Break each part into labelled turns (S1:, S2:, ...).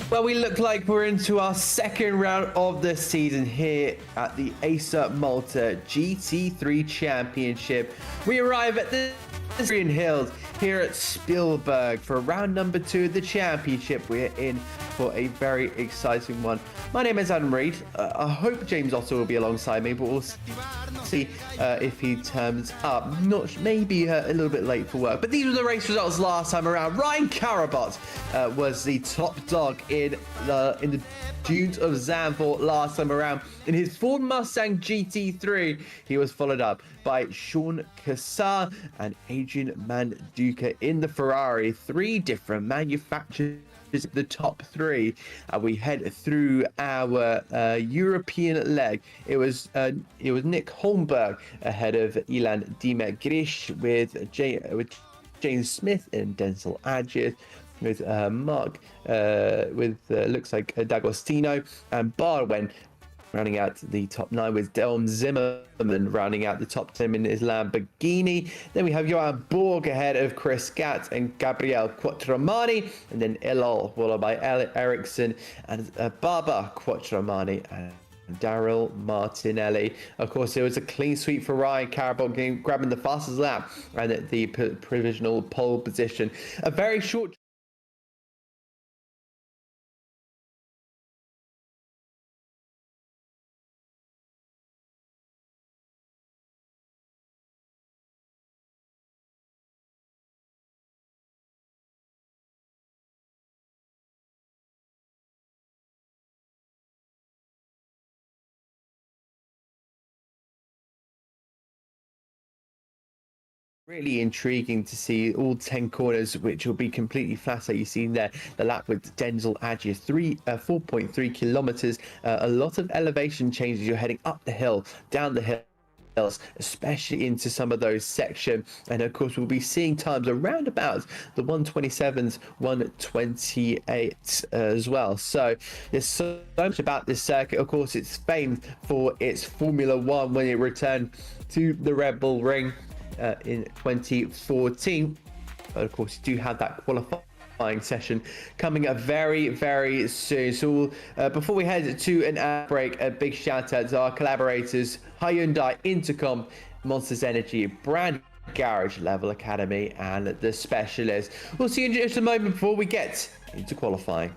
S1: Well, we look like we're into our second round of the season here at the ACER Malta GT3 Championship. We arrive at the Green Hills here at Spielberg for round number 2 of the championship. We're in for a very exciting one. My name is Adam Reed. I hope James Otto will be alongside me, but we'll see if he turns up. Maybe a little bit late for work, but these were the race results last time around. Ryan Carabot was the top dog in in the dunes of Zandvoort last time around in his Ford Mustang GT3. He was followed up by Sean Cassar and Adrian Manduca in the Ferrari. 3 different manufacturers, the top 3. We head through our European leg. It was Nick Holmberg ahead of Ilan Dimegrish with James Smith and Denzel Adjith, with Mark looks like D'Agostino and Barwen rounding out the top 9, with Delm Zimmerman rounding out the top 10 in his Lamborghini. Then we have Johan Borg ahead of Chris Gatt and Gabriel Quattromani, and then Elol followed by Ericsson and Baba Quattromani and Daryl Martinelli. Of course, it was a clean sweep for Ryan Carabot, grabbing the fastest lap and the provisional pole position. A very short really intriguing to see all 10 corners, which will be completely flat. Like you've seen there, the lap with Denzel Adjia, 4.3 kilometers, a lot of elevation changes. You're heading up the hill, down the hill, especially into some of those sections, and of course we'll be seeing times around about the 127s, 128 as well. So there's so much about this circuit. Of course, it's famed for its Formula One when it returned to the Red Bull Ring in 2014. But of course, you do have that qualifying session coming up very, very soon. So before we head to an ad break, a big shout out to our collaborators, Hyundai, Intercomp, Monsters Energy, Brand Garage, Level Academy, and The Specialist. We'll see you in just a moment before we get into qualifying.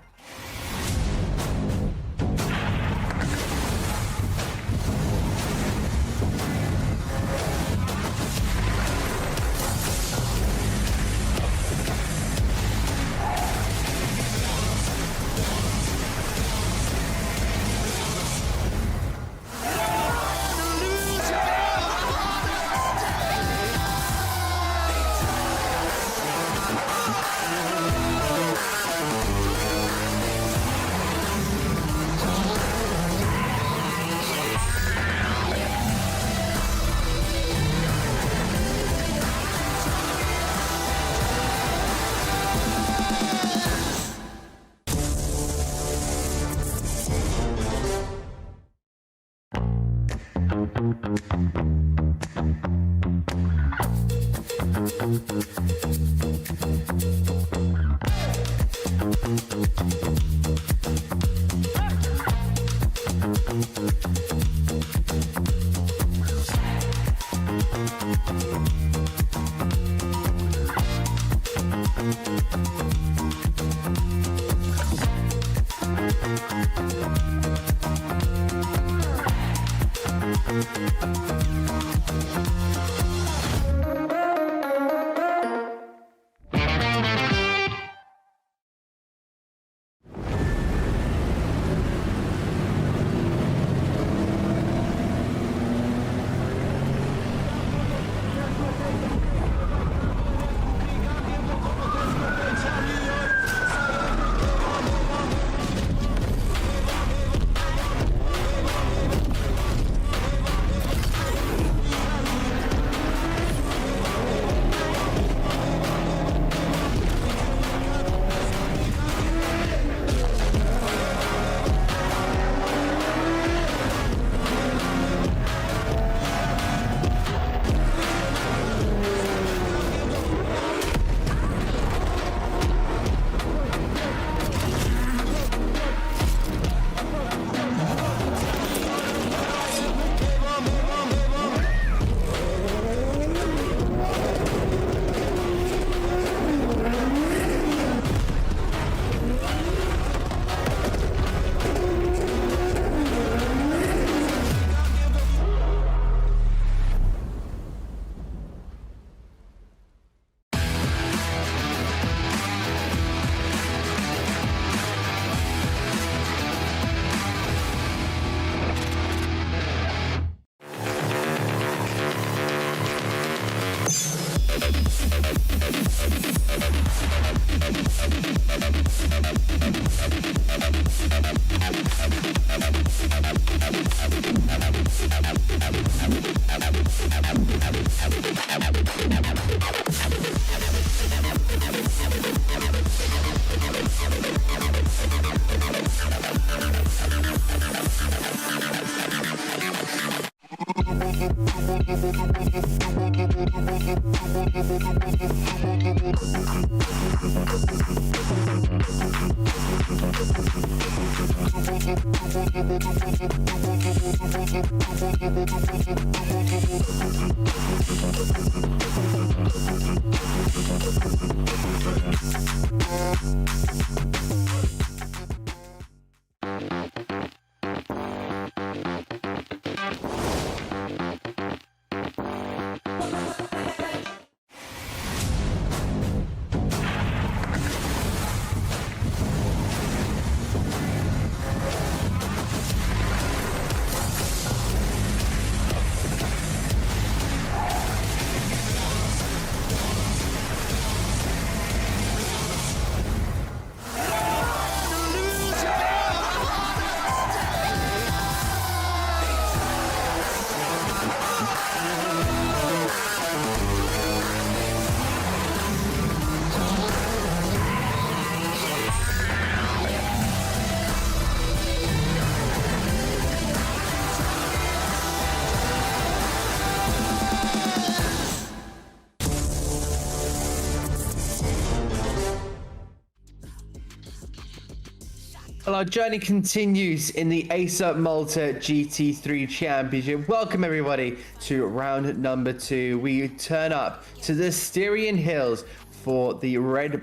S1: Well, our journey continues in the ACER Malta GT3 Championship. Welcome everybody to round number 2. We turn up to the Styrian Hills for the Red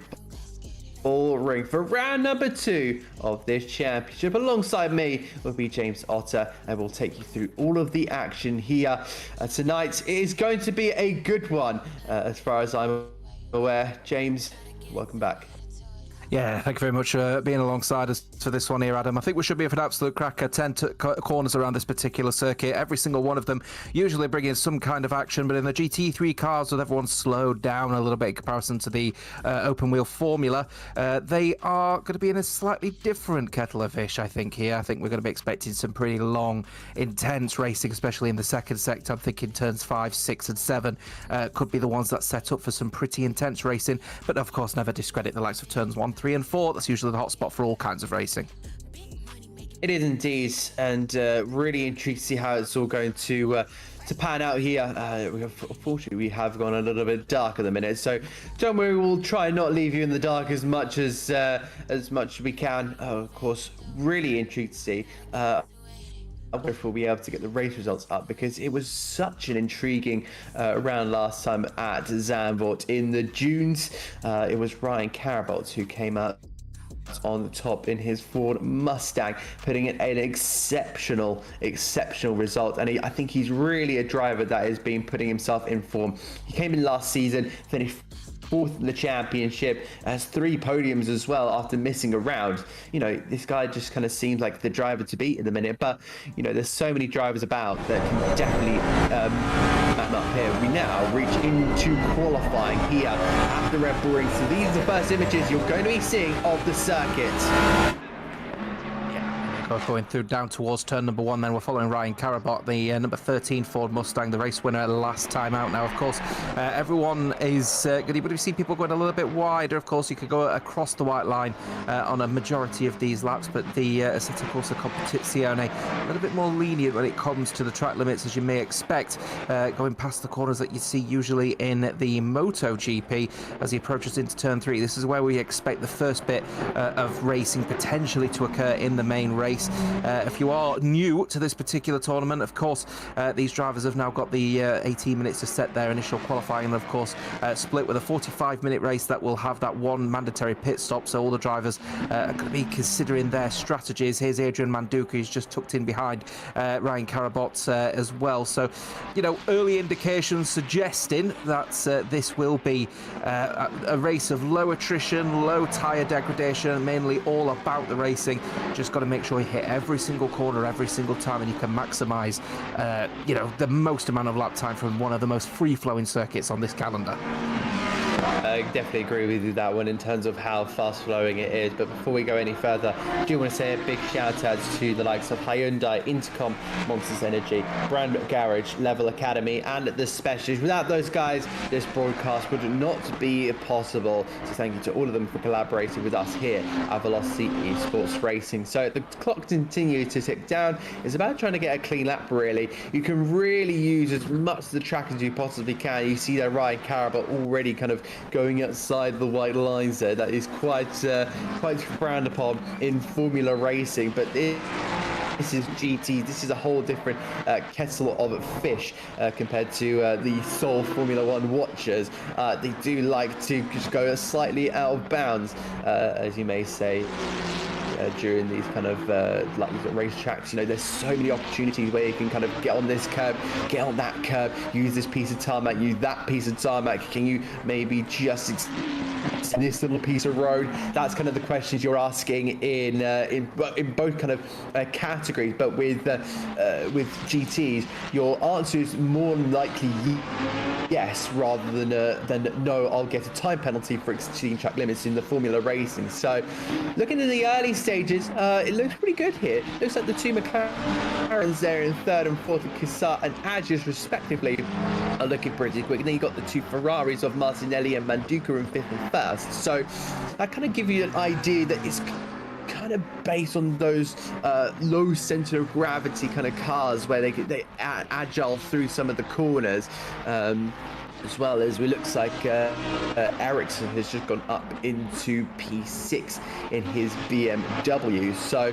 S1: Bull Ring for round number 2 of this championship. Alongside me will be James Otter, and we'll take you through all of the action here. Tonight is going to be a good one, as far as I'm aware. James, welcome back.
S2: Yeah, thank you very much for being alongside us for this one here, Adam. I think we should be an absolute cracker. 10 corners around this particular circuit. Every single one of them usually bringing some kind of action, but in the GT3 cars, with everyone slowed down a little bit in comparison to the open wheel formula, they are going to be in a slightly different kettle of fish, I think, here. I think we're going to be expecting some pretty long, intense racing, especially in the second sector. I'm thinking turns 5, 6 and 7 could be the ones that set up for some pretty intense racing, but of course never discredit the likes of turns 1, 3 and 4. That's usually the hot spot for all kinds of racing.
S1: It is indeed, and really intrigued to see how it's all going to pan out here. Unfortunately, we have gone a little bit dark at the minute, so don't worry, we'll try not leave you in the dark as much as we can. Of course, really intrigued to see if we'll be able to get the race results up, because it was such an intriguing round last time at Zandvoort in the dunes. It was Ryan Carabolt who came out on the top in his Ford Mustang, putting in an exceptional result. And I think he's really a driver that has been putting himself in form. He came in last season, finished 4th in the championship, has 3 podiums as well after missing a round. You know, this guy just kind of seems like the driver to beat in the minute, but you know, there's so many drivers about that can definitely man up here. We now reach into qualifying here at the Red Bull Ring. So these are the first images you're going to be seeing of the circuit.
S2: Going through down towards turn number 1, then we're following Ryan Carabolt, the number 13 Ford Mustang, the race winner last time out. Now, of course, everyone is going to be see people going a little bit wider. Of course, you could go across the white line on a majority of these laps, but the ACER Corsa Competizione a little bit more lenient when it comes to the track limits, as you may expect, going past the corners that you see usually in the MotoGP as he approaches into turn 3. This is where we expect the first bit of racing potentially to occur in the main race. If you are new to this particular tournament, of course, these drivers have now got the 18 minutes to set their initial qualifying, and of course split with a 45-minute race that will have that one mandatory pit stop. So all the drivers are going to be considering their strategies. Here's Adrian Manduka, who's just tucked in behind Ryan Carabolt as well. So, you know, early indications suggesting that this will be a race of low attrition, low tyre degradation, mainly all about the racing. Just got to make sure you hit every single corner every single time, and you can maximize you know, the most amount of lap time from one of the most free-flowing circuits on this calendar.
S1: I definitely agree with you that one in terms of how fast flowing it is. But before we go any further, I do want to say a big shout out to the likes of Hyundai, Intercomp, Monsters Energy, Brand Garage, Level Academy, and the Specialists. Without those guys, this broadcast would not be possible. So thank you to all of them for collaborating with us here at Velocity Esports Racing. So the clock continues to tick down. It's about trying to get a clean lap, really. You can really use as much of the track as you possibly can. You see that Ryan Carabot already kind of going outside the white lines there. That is quite frowned upon in Formula Racing, but this is GT. This is a whole different kettle of fish compared to the sole Formula One watchers. They do like to just go slightly out of bounds, as you may say. During these kind of like race tracks, you know, there's so many opportunities where you can kind of get on this curb, get on that curb, use this piece of tarmac, use that piece of tarmac. Can you maybe just this little piece of road? That's kind of the questions you're asking in both kind of categories. But with GTs, your answer is more likely yes, rather than no, I'll get a time penalty for exceeding track limits in the Formula Racing. So looking at the early stages, it looks pretty good here. Looks like the two McLarens there in third and fourth, and Cassar and Adjus respectively are looking pretty quick. And then you got the two Ferraris of Martinelli and Manduca in fifth and first. So that kind of gives you an idea that it's kind of based on those low center of gravity kind of cars where they agile through some of the corners, as well as it looks like Ericsson has just gone up into P6 in his BMW. So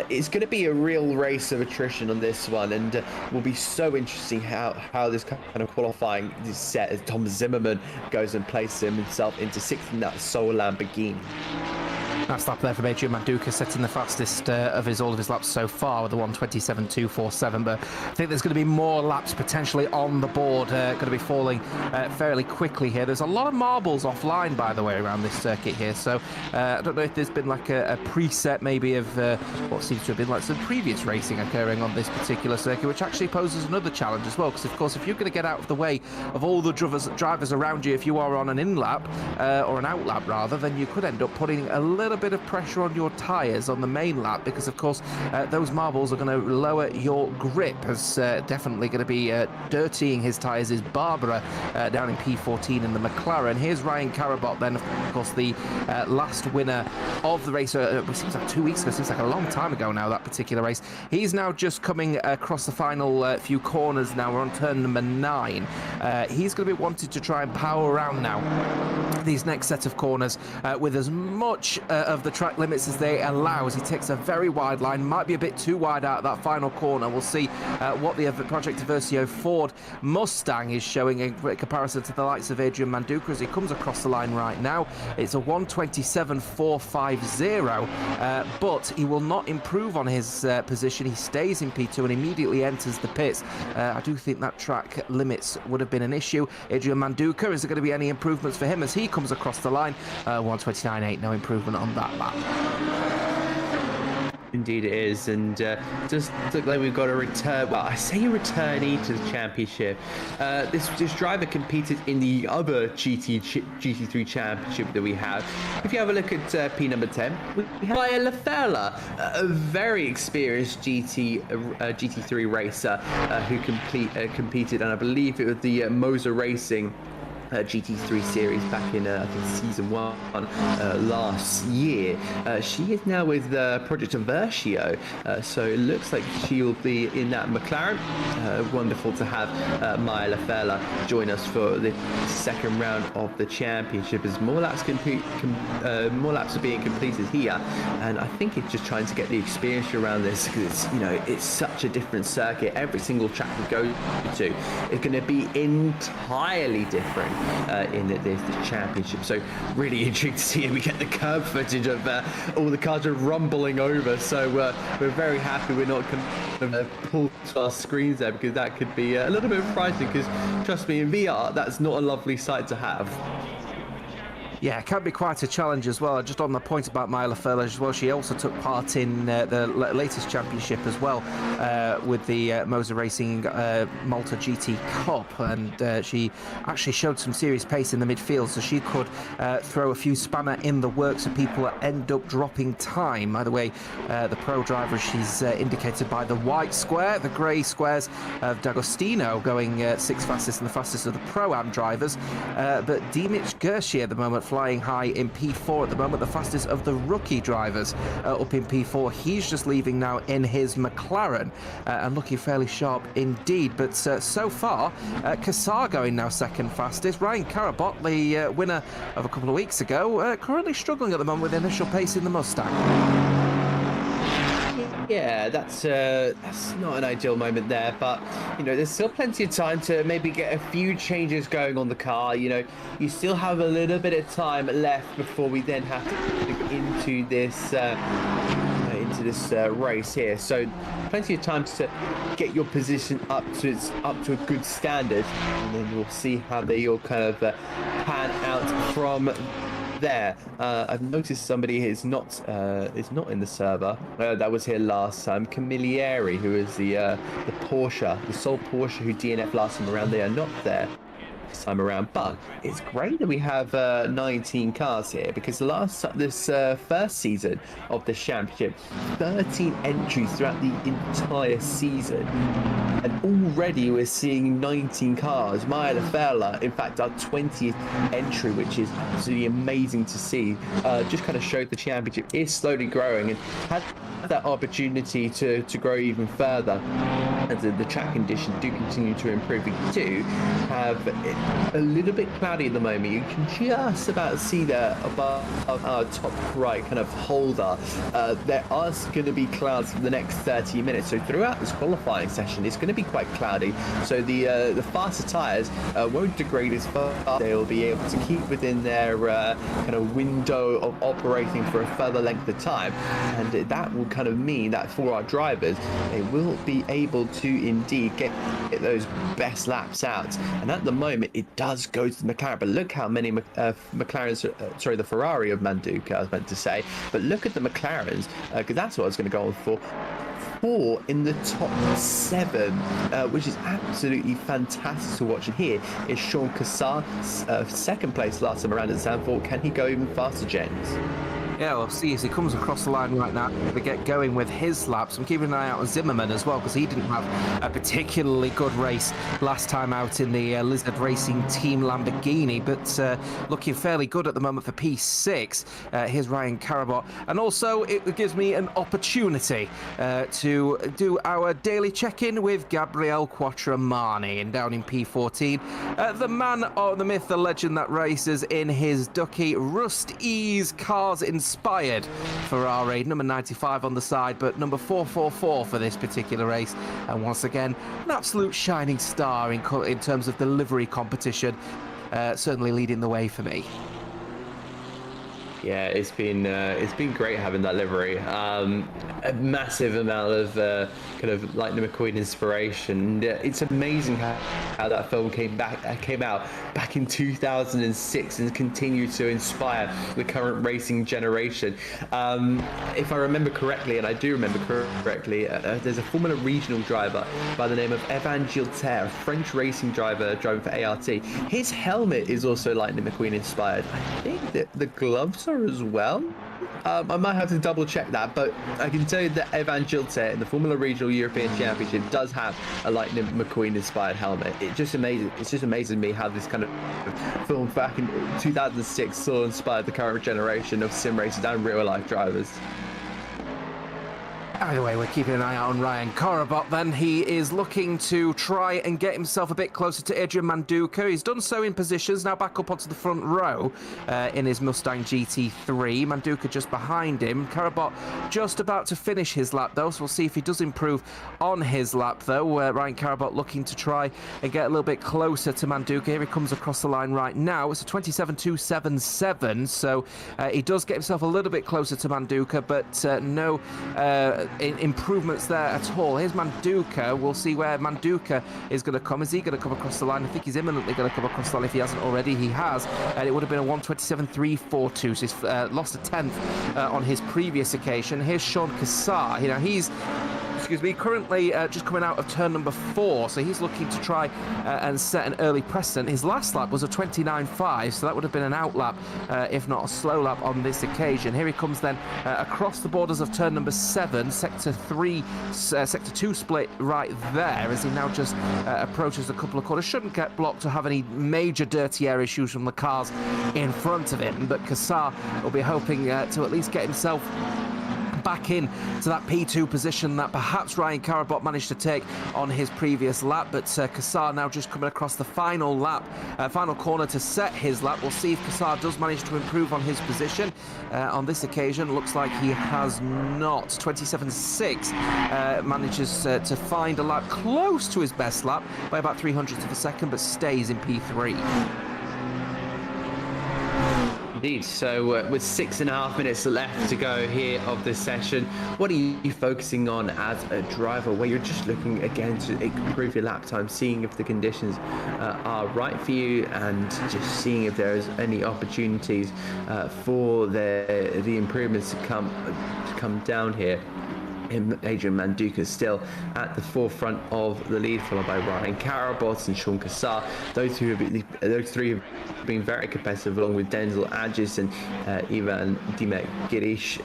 S1: it's going to be a real race of attrition on this one, and will be so interesting how this kind of qualifying is set as Tom Zimmerman goes and places himself into sixth in that sole Lamborghini.
S2: Nice lap there from Adrian Manduca, setting the fastest of all of his laps so far with the 1:27.247. But I think there's going to be more laps potentially on the board, going to be falling fairly quickly here. There's a lot of marbles offline, by the way, around this circuit here. So I don't know if there's been like a preset maybe of what seems to have been like some previous racing occurring on this particular circuit, which actually poses another challenge as well. Because of course, if you're going to get out of the way of all the drivers around you, if you are on an in lap or an out lap rather, then you could end up putting a little bit of pressure on your tyres on the main lap, because of course those marbles are going to lower your grip. As definitely going to be dirtying his tyres is Barbara down in P14 in the McLaren. Here's Ryan Carabot then, of course the last winner of the race. It seems like 2 weeks ago, seems like a long time ago now, that particular race. He's now just coming across the final few corners now. We're on turn number 9. He's going to be wanting to try and power around now these next set of corners with as much of the track limits as they allow, as he takes a very wide line, might be a bit too wide out of that final corner. We'll see what the Project Versio Ford Mustang is showing in comparison to the likes of Adrian Manduca as he comes across the line right now. It's a 1:27.450, but he will not improve on his position. He stays in P2 and immediately enters the pits. I do think that track limits would have been an issue. Adrian Manduca, is there going to be any improvements for him as he comes across the line? 1:29.8, no improvement on that lap.
S1: Indeed it is, and just look like we've got a return. Well, I say a returnee to the championship. This driver competed in the other GT3 championship that we have. If you have a look at P number 10, we have Maya Lafella, a very experienced GT3 racer who competed, and I believe it was the Moser Racing GT3 series back in I think season 1 last year. She is now with Project Versio, so it looks like she will be in that McLaren. Wonderful to have Maya Lafella join us for the second round of the championship, as more laps more laps are being completed here, and I think it's just trying to get the experience around this, because it's such a different circuit. Every single track we go to is going to be entirely different in this championship. So really intrigued to see if we get the curb footage of all the cars are rumbling over. So we're very happy we're not going to pull to our screens there, because that could be a little bit frightening, because trust me, in VR that's not a lovely sight to have.
S2: Yeah, it can be quite a challenge as well. Just on the point about Myla Furler as well, she also took part in the latest championship as well with the Moser Racing Malta GT Cup, and she actually showed some serious pace in the midfield, so she could throw a few spanner in the works of people that end up dropping time. By the way, the pro driver, she's indicated by the white square, the grey squares of D'Agostino going 6th fastest and the fastest of the Pro-Am drivers, but Dimic Gershi at the moment flying high in P4 at the moment, the fastest of the rookie drivers up in P4. He's just leaving now in his McLaren and looking fairly sharp indeed. But so far, Kassar going now second fastest. Ryan Carabot, the winner of a couple of weeks ago, currently struggling at the moment with initial pace in the Mustang.
S1: Yeah, that's not an ideal moment there, but you know, there's still plenty of time to maybe get a few changes going on the car. You know, you still have a little bit of time left before we then have to go into this race here. So plenty of time to get your position up to a good standard, and then we'll see how they all kind of pan out from there. I've noticed somebody is not in the server that was here last time. Camilleri, who is the Porsche, the sole Porsche who DNF last time around. They are not there this time around, but it's great that we have 19 cars here, because this first season of the championship, 13 entries throughout the entire season, and already we're seeing 19 cars. Maya Lafella, in fact, our 20th entry, which is absolutely amazing to see. Just kind of showed the championship is slowly growing and had that opportunity to grow even further as the track conditions do continue to improve. We do have a little bit cloudy at the moment. You can just about see there above our top right kind of holder. There are going to be clouds for the next 30 minutes. So throughout this qualifying session, it's going to be quite cloudy. So the faster tyres won't degrade as far. They'll be able to keep within their kind of window of operating for a further length of time. And that will kind of mean that for our drivers, they will be able to indeed get those best laps out. And at the moment, it does go to the McLaren, but look how many McLarens, sorry, the Ferrari of Manduca, I was meant to say, but look at the McLarens, because that's what I was going to go on for. 4 in the top 7, which is absolutely fantastic to watch. And here is Sean Kassar, second place last time around at Zandvoort. Can he go even faster, James?
S2: Yeah, we'll see as he comes across the line right now to get going with his laps. I'm keeping an eye out on Zimmerman as well, because he didn't have a particularly good race last time out in the Lizard Racing Team Lamborghini, but looking fairly good at the moment for P6. Here's Ryan Carabot. And also, it gives me an opportunity to do our daily check-in with Gabriel Quattromani, and down in P14. The man, or the myth, the legend that races in his Ducati Rust Ease Cars Inspired Ferrari, number 95 on the side, but number 444 for this particular race. And once again, an absolute shining star in terms of the livery competition, certainly leading the way for me.
S1: Yeah, it's been great having that livery. A massive amount of kind of Lightning McQueen inspiration. And, it's amazing how that film came out back in 2006 and continued to inspire the current racing generation. If I remember correctly, and I do remember correctly, there's a Formula Regional driver by the name of Evan Gilter, a French racing driver driving for ART. His helmet is also Lightning McQueen inspired. I think that the gloves are as well. I might have to double check that, but I can tell you that Evan Gilter in the Formula Regional European Championship does have a Lightning McQueen inspired helmet. It's just amazing me how this kind of film back in 2006 still inspired the current generation of sim racers and real life drivers.
S2: Either way, we're keeping an eye out on Ryan Carabot then. He is looking to try and get himself a bit closer to Adrian Manduca. He's done so in positions, now back up onto the front row in his Mustang GT3. Manduca just behind him. Carabot just about to finish his lap though, so we'll see if he does improve on his lap though. Ryan Carabot looking to try and get a little bit closer to Manduca. Here he comes across the line right now. It's a 27.277, so he does get himself a little bit closer to Manduca, but no improvements there at all. Here's Manduka. We'll see where Manduka is going to come. Is he going to come across the line? I think he's imminently going to come across the line if he hasn't already. He has, and it would have been a 1:27.342. So he's lost a tenth on his previous occasion. Here's Sean Kassar. You know, he's currently just coming out of turn number 4, so he's looking to try and set an early precedent. His last lap was a 29.5, so that would have been an out lap, if not a slow lap on this occasion. Here he comes then across the borders of turn number 7, sector 2 split right there, as he now just approaches a couple of corners. Shouldn't get blocked or have any major dirty air issues from the cars in front of him, but Kassar will be hoping to at least get himself back in to that P2 position that perhaps Ryan Karabot managed to take on his previous lap, but Kassar now just coming across the final lap, final corner to set his lap. We'll see if Kassar does manage to improve on his position. On this occasion, looks like he has not. 27.6 manages to find a lap close to his best lap by about 300ths of a second, but stays in P3.
S1: Indeed. So with 6.5 minutes left to go here of this session, what are you focusing on as a driver, where you're just looking again to improve your lap time, seeing if the conditions are right for you, and just seeing if there's any opportunities for the improvements to come down here? Adrian Manduka still at the forefront of the lead, followed by Ryan Karabot and Sean Kassar. Those three have been very competitive, along with Denzel Adjis and Ivan Dimek Girish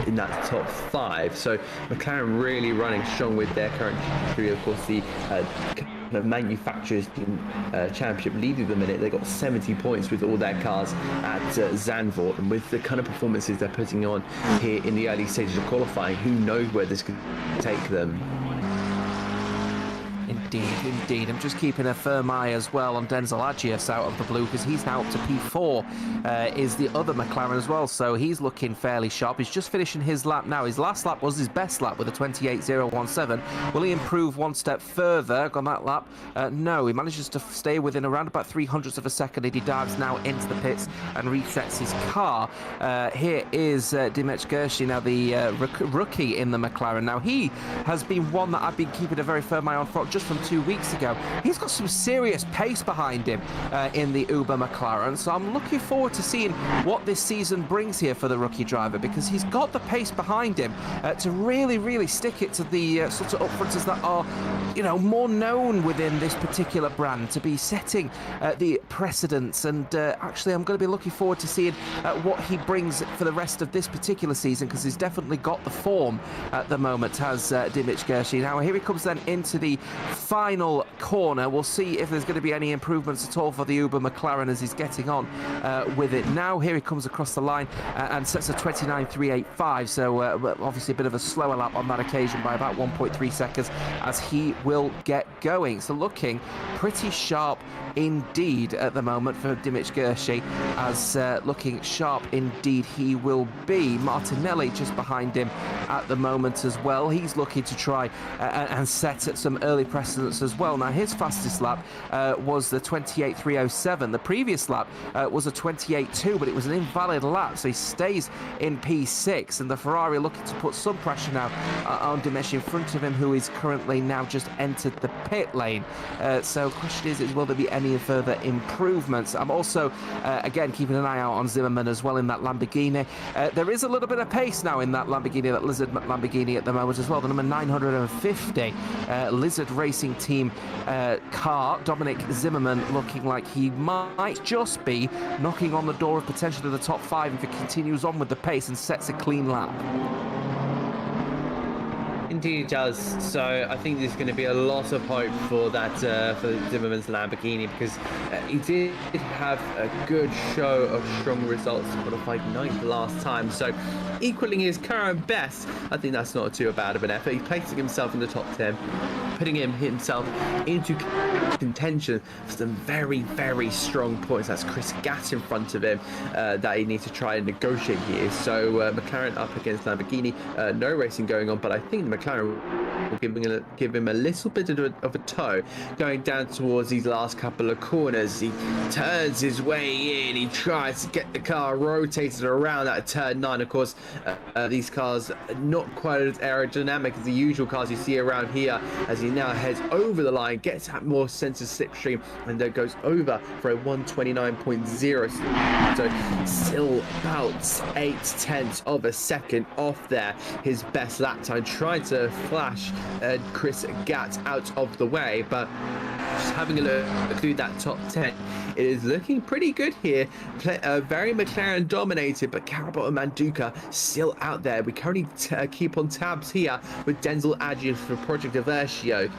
S1: in that top 5. So McLaren really running strong with their current trajectory. Of course, the manufacturers championship lead at the minute. They got 70 points with all their cars at Zandvoort, and with the kind of performances they're putting on here in the early stages of qualifying, who knows where this could take them.
S2: Indeed. I'm just keeping a firm eye as well on Denzel Adjis out of the blue, because he's now up to P4, is the other McLaren as well, so he's looking fairly sharp. He's just finishing his lap now. His last lap was his best lap with a 28.017. Will he improve one step further on that lap? No, he manages to stay within around about 300ths of a second, and he dives now into the pits and resets his car. Here is Dimek Gershi, now the rookie in the McLaren. Now, he has been one that I've been keeping a very firm eye on for just from 2 weeks ago. He's got some serious pace behind him in the Uber McLaren, so I'm looking forward to seeing what this season brings here for the rookie driver, because he's got the pace behind him to really stick it to the sort of upfronters that are, you know, more known within this particular brand, to be setting the precedents. And actually, I'm going to be looking forward to seeing what he brings for the rest of this particular season, because he's definitely got the form at the moment, has Dimek Gershi. Now, here he comes then into the final corner. We'll see if there's going to be any improvements at all for the Uber McLaren as he's getting on with it now. Here he comes across the line and sets a 29.385, so obviously a bit of a slower lap on that occasion by about 1.3 seconds as he will get going. So looking pretty sharp indeed at the moment for Dimek Gershi, as looking sharp indeed he will be. Martinelli just behind him at the moment as well. He's looking to try and set some early precedents as well. Now, his fastest lap was the 28.307. The previous lap was a 28.2, but it was an invalid lap, so he stays in P6, and the Ferrari looking to put some pressure now on Dimek in front of him, who is currently now just entered the pit lane. So the question is will there be any further improvements? I'm also again keeping an eye out on Zimmerman as well in that Lamborghini. There is a little bit of pace now in that Lamborghini, that Lizard Lamborghini at the moment as well. The number 950 Lizard Racing Team car. Dominic Zimmerman looking like he might just be knocking on the door of potentially the top 5 if he continues on with the pace and sets a clean lap.
S1: Indeed it does. So I think there's going to be a lot of hope for that for Zimmerman's Lamborghini, because he did have a good show of strong results, qualified 9th last time. So equaling his current best, I think that's not too bad of an effort. He's placing himself in the top 10, putting himself into contention for some very, very strong points. That's Chris Gatt in front of him that he needs to try and negotiate here. So McLaren up against Lamborghini. No racing going on, but I think the McLaren will give him a little bit of a tow going down towards these last couple of corners. He turns his way in. He tries to get the car rotated around at turn 9. Of course, these cars are not quite as aerodynamic as the usual cars you see around here, as he now heads over the line, gets that more sensor slipstream, and then goes over for a 129.0. So still about 0.8 of a second off there. His best lap time, trying to flash Chris Gatt out of the way, but just having a look through that top 10, it is looking pretty good here. Very McLaren dominated, but Carabot and Manduka still out there. We currently keep on tabs here with Denzel Adjian for Project Aversio.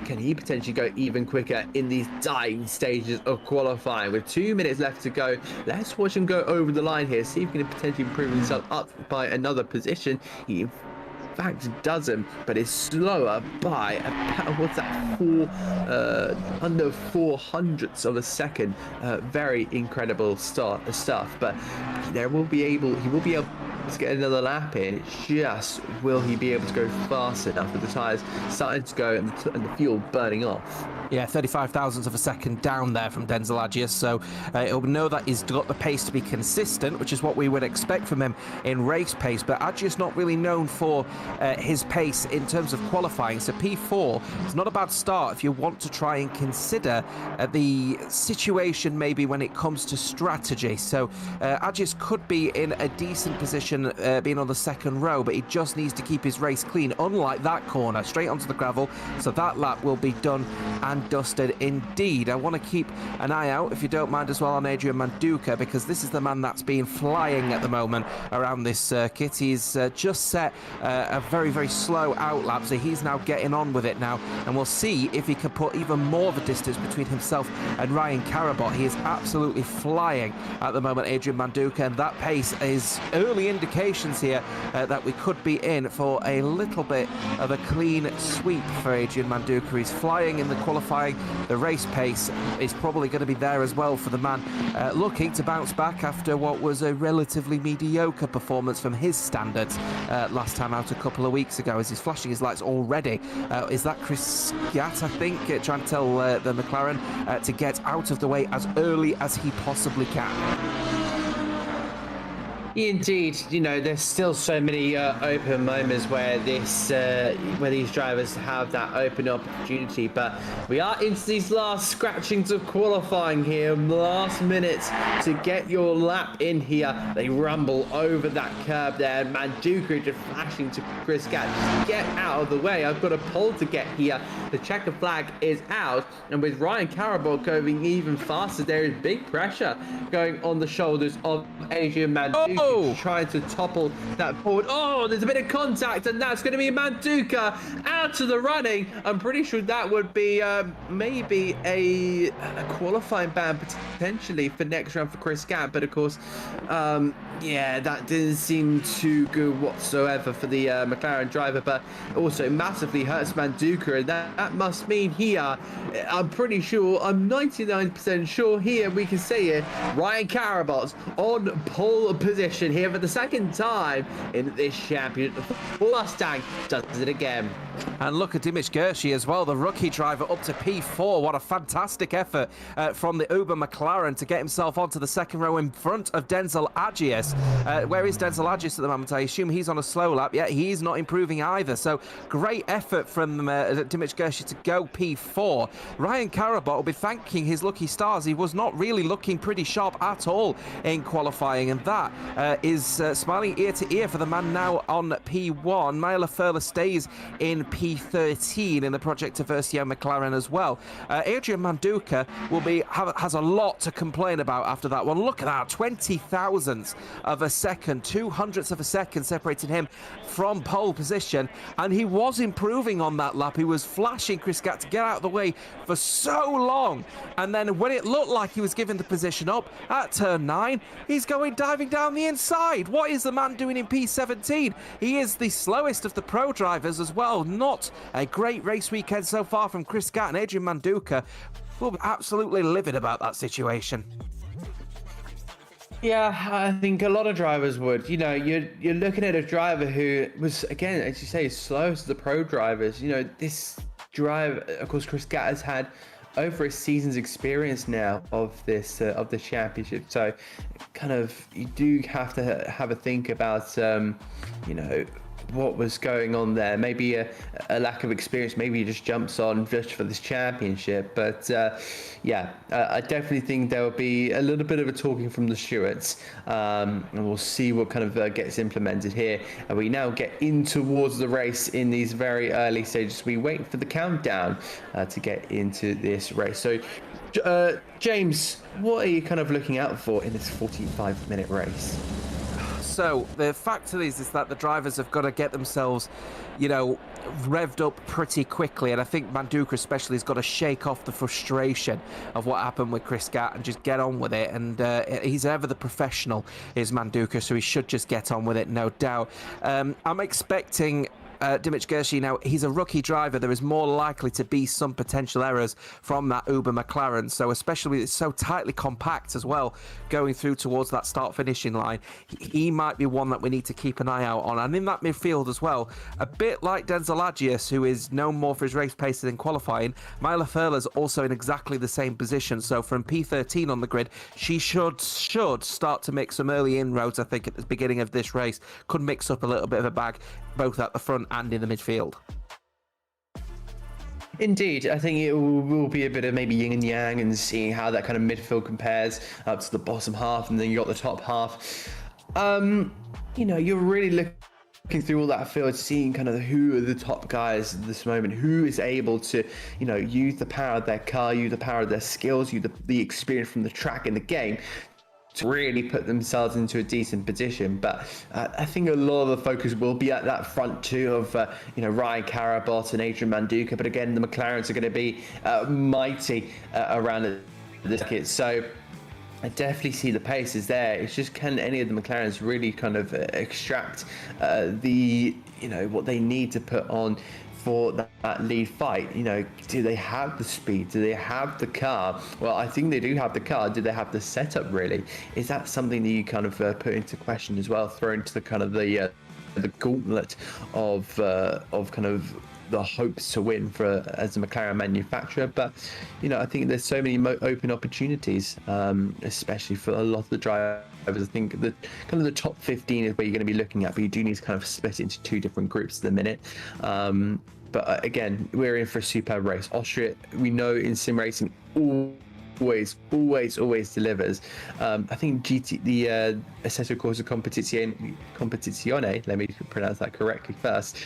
S1: Can he potentially go even quicker in these dying stages of qualifying? With 2 minutes left to go, let's watch him go over the line here, see if he can potentially improve himself up by another position. He in fact doesn't, but is slower by what's that, under 400ths of a second. Very incredible stuff, but he will be able to get another lap in. It's just, will he be able to go fast enough with the tyres starting to go and the fuel burning off?
S2: Yeah, 35 thousandths of a second down there from Denzel Adjian, so he'll know that he's got the pace to be consistent, which is what we would expect from him in race pace, but Adjian's not really known for his pace in terms of qualifying, so P4 is not a bad start if you want to try and consider the situation maybe when it comes to strategy. So Adjian could be in a decent position being on the second row, but he just needs to keep his race clean, unlike that corner, straight onto the gravel, so that lap will be done and dusted indeed. I want to keep an eye out, if you don't mind, as well on Adrian Manduka, because this is the man that's been flying at the moment around this circuit. He's just set a very, very slow out lap, so he's now getting on with it now, and we'll see if he can put even more of a distance between himself and Ryan Carabot. He is absolutely flying at the moment, Adrian Manduka, and that pace is early indications here that we could be in for a little bit of a clean sweep for Adrian Manduka. He's flying in the qualifying. The race pace is probably going to be there as well for the man looking to bounce back after what was a relatively mediocre performance from his standards last time out a couple of weeks ago, as he's flashing his lights already. Is that Chris Gatt, I think, trying to tell the McLaren to get out of the way as early as he possibly can.
S1: Indeed, you know, there's still so many open moments where these drivers have that open opportunity, but we are into these last scratchings of qualifying here, last minutes to get your lap in here. They rumble over that curb there. Manduka just flashing to Chris Gatt, get out of the way, I've got a pole to get here. The checker flag is out, and with Ryan Carabot going even faster, there is big pressure going on the shoulders of Adrian Manduka. Trying to topple that forward. Oh, there's a bit of contact, and that's going to be Manduka out of the running. I'm pretty sure that would be maybe a qualifying ban potentially for next round for Chris Gatt, but of course, yeah, that didn't seem too good whatsoever for the McLaren driver, but also massively hurts Manduka, and that must mean here, I'm pretty sure, I'm 99% sure here we can say it, Ryan Carabot's on pole position here for the second time in this championship. Mustang does it again.
S2: And look at Dimitri Gershi as well, the rookie driver, up to P4. What a fantastic effort from the Uber McLaren to get himself onto the second row in front of Denzel Adjian. Where is Denzel Adjian at the moment? I assume he's on a slow lap. Yeah, he's not improving either. So great effort from Dimitri Gershi to go P4. Ryan Carabot will be thanking his lucky stars. He was not really looking pretty sharp at all in qualifying, and that is smiling ear to ear for the man now on P1. Myla Furler stays in P13 in the Project Aversio McLaren as well. Adrian Manduka has a lot to complain about after that one. Look at that, 20 thousandths of a second, 200ths of a second separating him from pole position, and he was improving on that lap. He was flashing Chris Gatt to get out of the way for so long, and then when it looked like he was giving the position up at turn 9, he's going diving down the inside. What is the man doing in P17? He is the slowest of the pro drivers as well. not a great race weekend so far from Chris Gatt, and Adrian Manduka will be absolutely livid about that situation.
S1: Yeah, I think a lot of drivers would. You know, you're looking at a driver who was, again, as you say, slow as the pro drivers. You know, this drive, of course, Chris Gatt has had over a season's experience now of this championship. So, kind of, you do have to have a think about, you know, what was going on there. Maybe a lack of experience. Maybe he just jumps on just for this championship. But yeah, I definitely think there will be a little bit of a talking from the stewards, and we'll see what kind of gets implemented here. And we now get in towards the race in these very early stages. We wait for the countdown to get into this race. So James, what are you kind of looking out for in this 45-minute race?
S2: So the fact is that the drivers have got to get themselves, you know, revved up pretty quickly, and I think Manduka especially has got to shake off the frustration of what happened with Chris Gatt and just get on with it. And he's ever the professional, is Manduka, so he should just get on with it, no doubt. I'm expecting Dimich Gershi, now he's a rookie driver. There is more likely to be some potential errors from that Uber McLaren, so especially it's so tightly compact as well going through towards that start finishing line. He might be one that we need to keep an eye out on. And in that midfield as well, a bit like Denzel Agius, who is known more for his race pace than qualifying, Myla Furler's also in exactly the same position. So from P13 on the grid, she should start to make some early inroads, I think, at the beginning of this race. Could mix up a little bit of a bag, both at the front and in the midfield.
S1: Indeed, I think it will be a bit of maybe yin and yang and seeing how that kind of midfield compares up to the bottom half, and then you got the top half. You know, you're really looking through all that field, seeing kind of who are the top guys at this moment, who is able to, you know, use the power of their car, use the power of their skills, use the experience from the track and the game to really put themselves into a decent position. But I think a lot of the focus will be at that front two of you know, Ryan Carabot and Adrian Manduka. But again, the McLarens are going to be mighty around this kit. So I definitely see the pace is there. It's just, can any of the McLarens really kind of extract the, you know, what they need to put on for that lead fight? You know, do they have the speed? Do they have the car? Well, I think they do have the car. Do they have the setup really? Is that something that you kind of put into question as well, throw into the kind of the gauntlet of kind of the hopes to win for as a McLaren manufacturer? But you know, I think there's so many open opportunities, especially for a lot of the drivers. I think the kind of the top 15 is where you're going to be looking at, but you do need to kind of split it into two different groups at the minute. But again, we're in for a superb race. Austria, we know in sim racing, always delivers. I think the Assetto Corsa Competizione, let me pronounce that correctly first,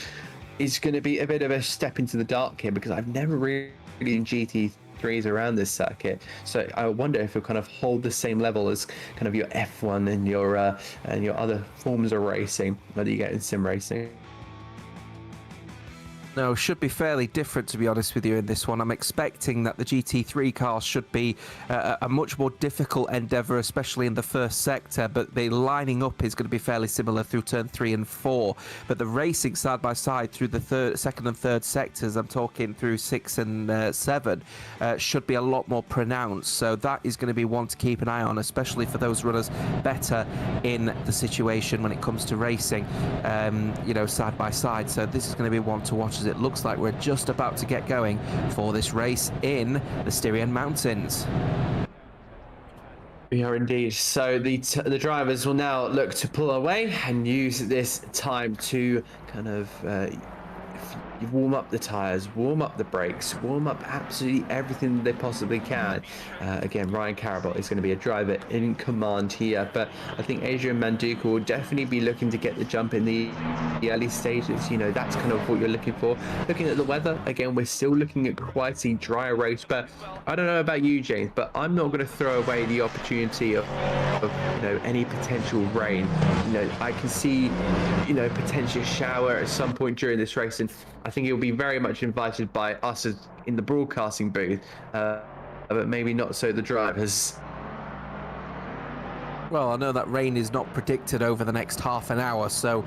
S1: is going to be a bit of a step into the dark here, because I've never really in GT3s around this circuit. So I wonder if it'll kind of hold the same level as kind of your F1 and your other forms of racing that you get in sim racing.
S2: No, should be fairly different, to be honest with you, in this one. I'm expecting that the GT3 cars should be a much more difficult endeavour, especially in the first sector, but the lining up is going to be fairly similar through turn 3 and 4. But the racing side by side through the second and third sectors, I'm talking through 6 and 7, should be a lot more pronounced. So that is going to be one to keep an eye on, especially for those runners better in the situation when it comes to racing, you know, side by side. So this is going to be one to watch, as it looks like we're just about to get going for this race in the Styrian Mountains.
S1: We are indeed. So the drivers will now look to pull away and use this time to kind of warm up the tires, warm up the brakes, warm up absolutely everything they possibly can. Again, Ryan Carabot is going to be a driver in command here, but I think Adrian Manduka will definitely be looking to get the jump in the early stages. You know, that's kind of what you're looking for. Looking at the weather, again, we're still looking at quite a dry race, but I don't know about you, James, but I'm not going to throw away the opportunity of you know, any potential rain. You know, I can see, you know, potential shower at some point during this race, and I think it'll be very much invited by us as in the broadcasting booth, but maybe not so the drivers.
S2: Well, I know that rain is not predicted over the next half an hour, so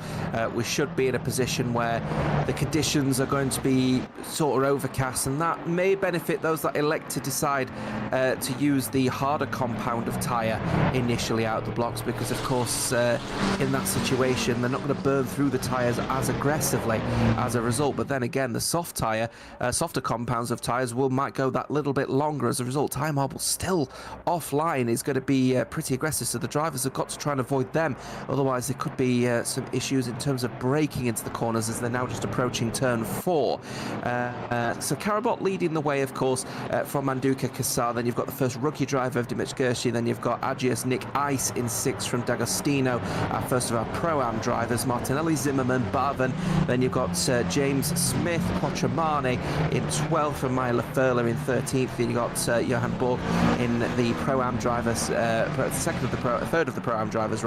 S2: we should be in a position where the conditions are going to be sort of overcast, and that may benefit those that elect to decide to use the harder compound of tyre initially out of the blocks, because of course in that situation they're not going to burn through the tyres as aggressively as a result. But then again, the softer compounds of tyres might go that little bit longer as a result. Tyre marble still offline is going to be pretty aggressive, so the drivers have got to try and avoid them, otherwise there could be some issues in terms of braking into the corners as they're now just approaching turn 4. So Karabot leading the way, of course, from Manduka Kassar. Then you've got the first rookie driver of Dimich Gershi. Then you've got Agius Nick Ice in 6th from D'Agostino, first of our Pro-Am drivers, Martinelli Zimmerman, Barvan. Then you've got James Smith, Quattromani in 12th from Maya Lafurla in 13th. Then you've got Johan Borg in the Pro-Am drivers, third of the Pro-Am drivers,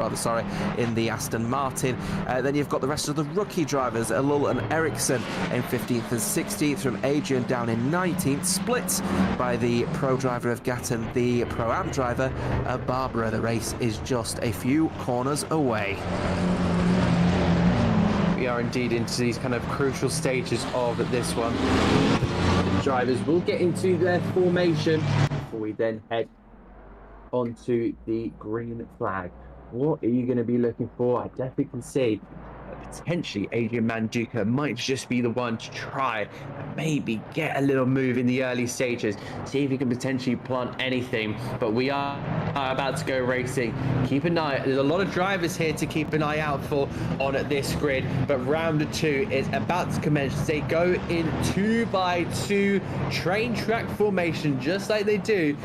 S2: in the Aston Martin. Then you've got the rest of the rookie drivers, Alul and Eriksson in 15th and 16th, from Adrian down in 19th, split by the pro driver of Gatton, the Pro-Am driver, Barbara. The race is just a few corners away.
S1: We are indeed into these kind of crucial stages of this one. The drivers will get into their formation before we then head onto the green flag. What are you going to be looking for? I definitely can see potentially Adrian Manduka might just be the one to try and maybe get a little move in the early stages, see if he can potentially plant anything. But we are about to go racing. Keep an eye, there's a lot of drivers here to keep an eye out for on this grid, but round 2 is about to commence. They go in 2x2 train track formation, just like they do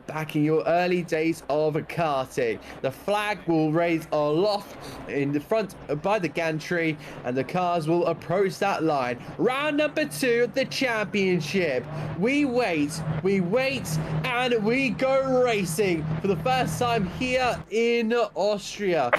S1: back in your early days of karting. The flag will raise aloft in the front by the gantry, and the cars will approach that line. Round number 2 of the championship. We wait, and we go racing for the first time here in Austria.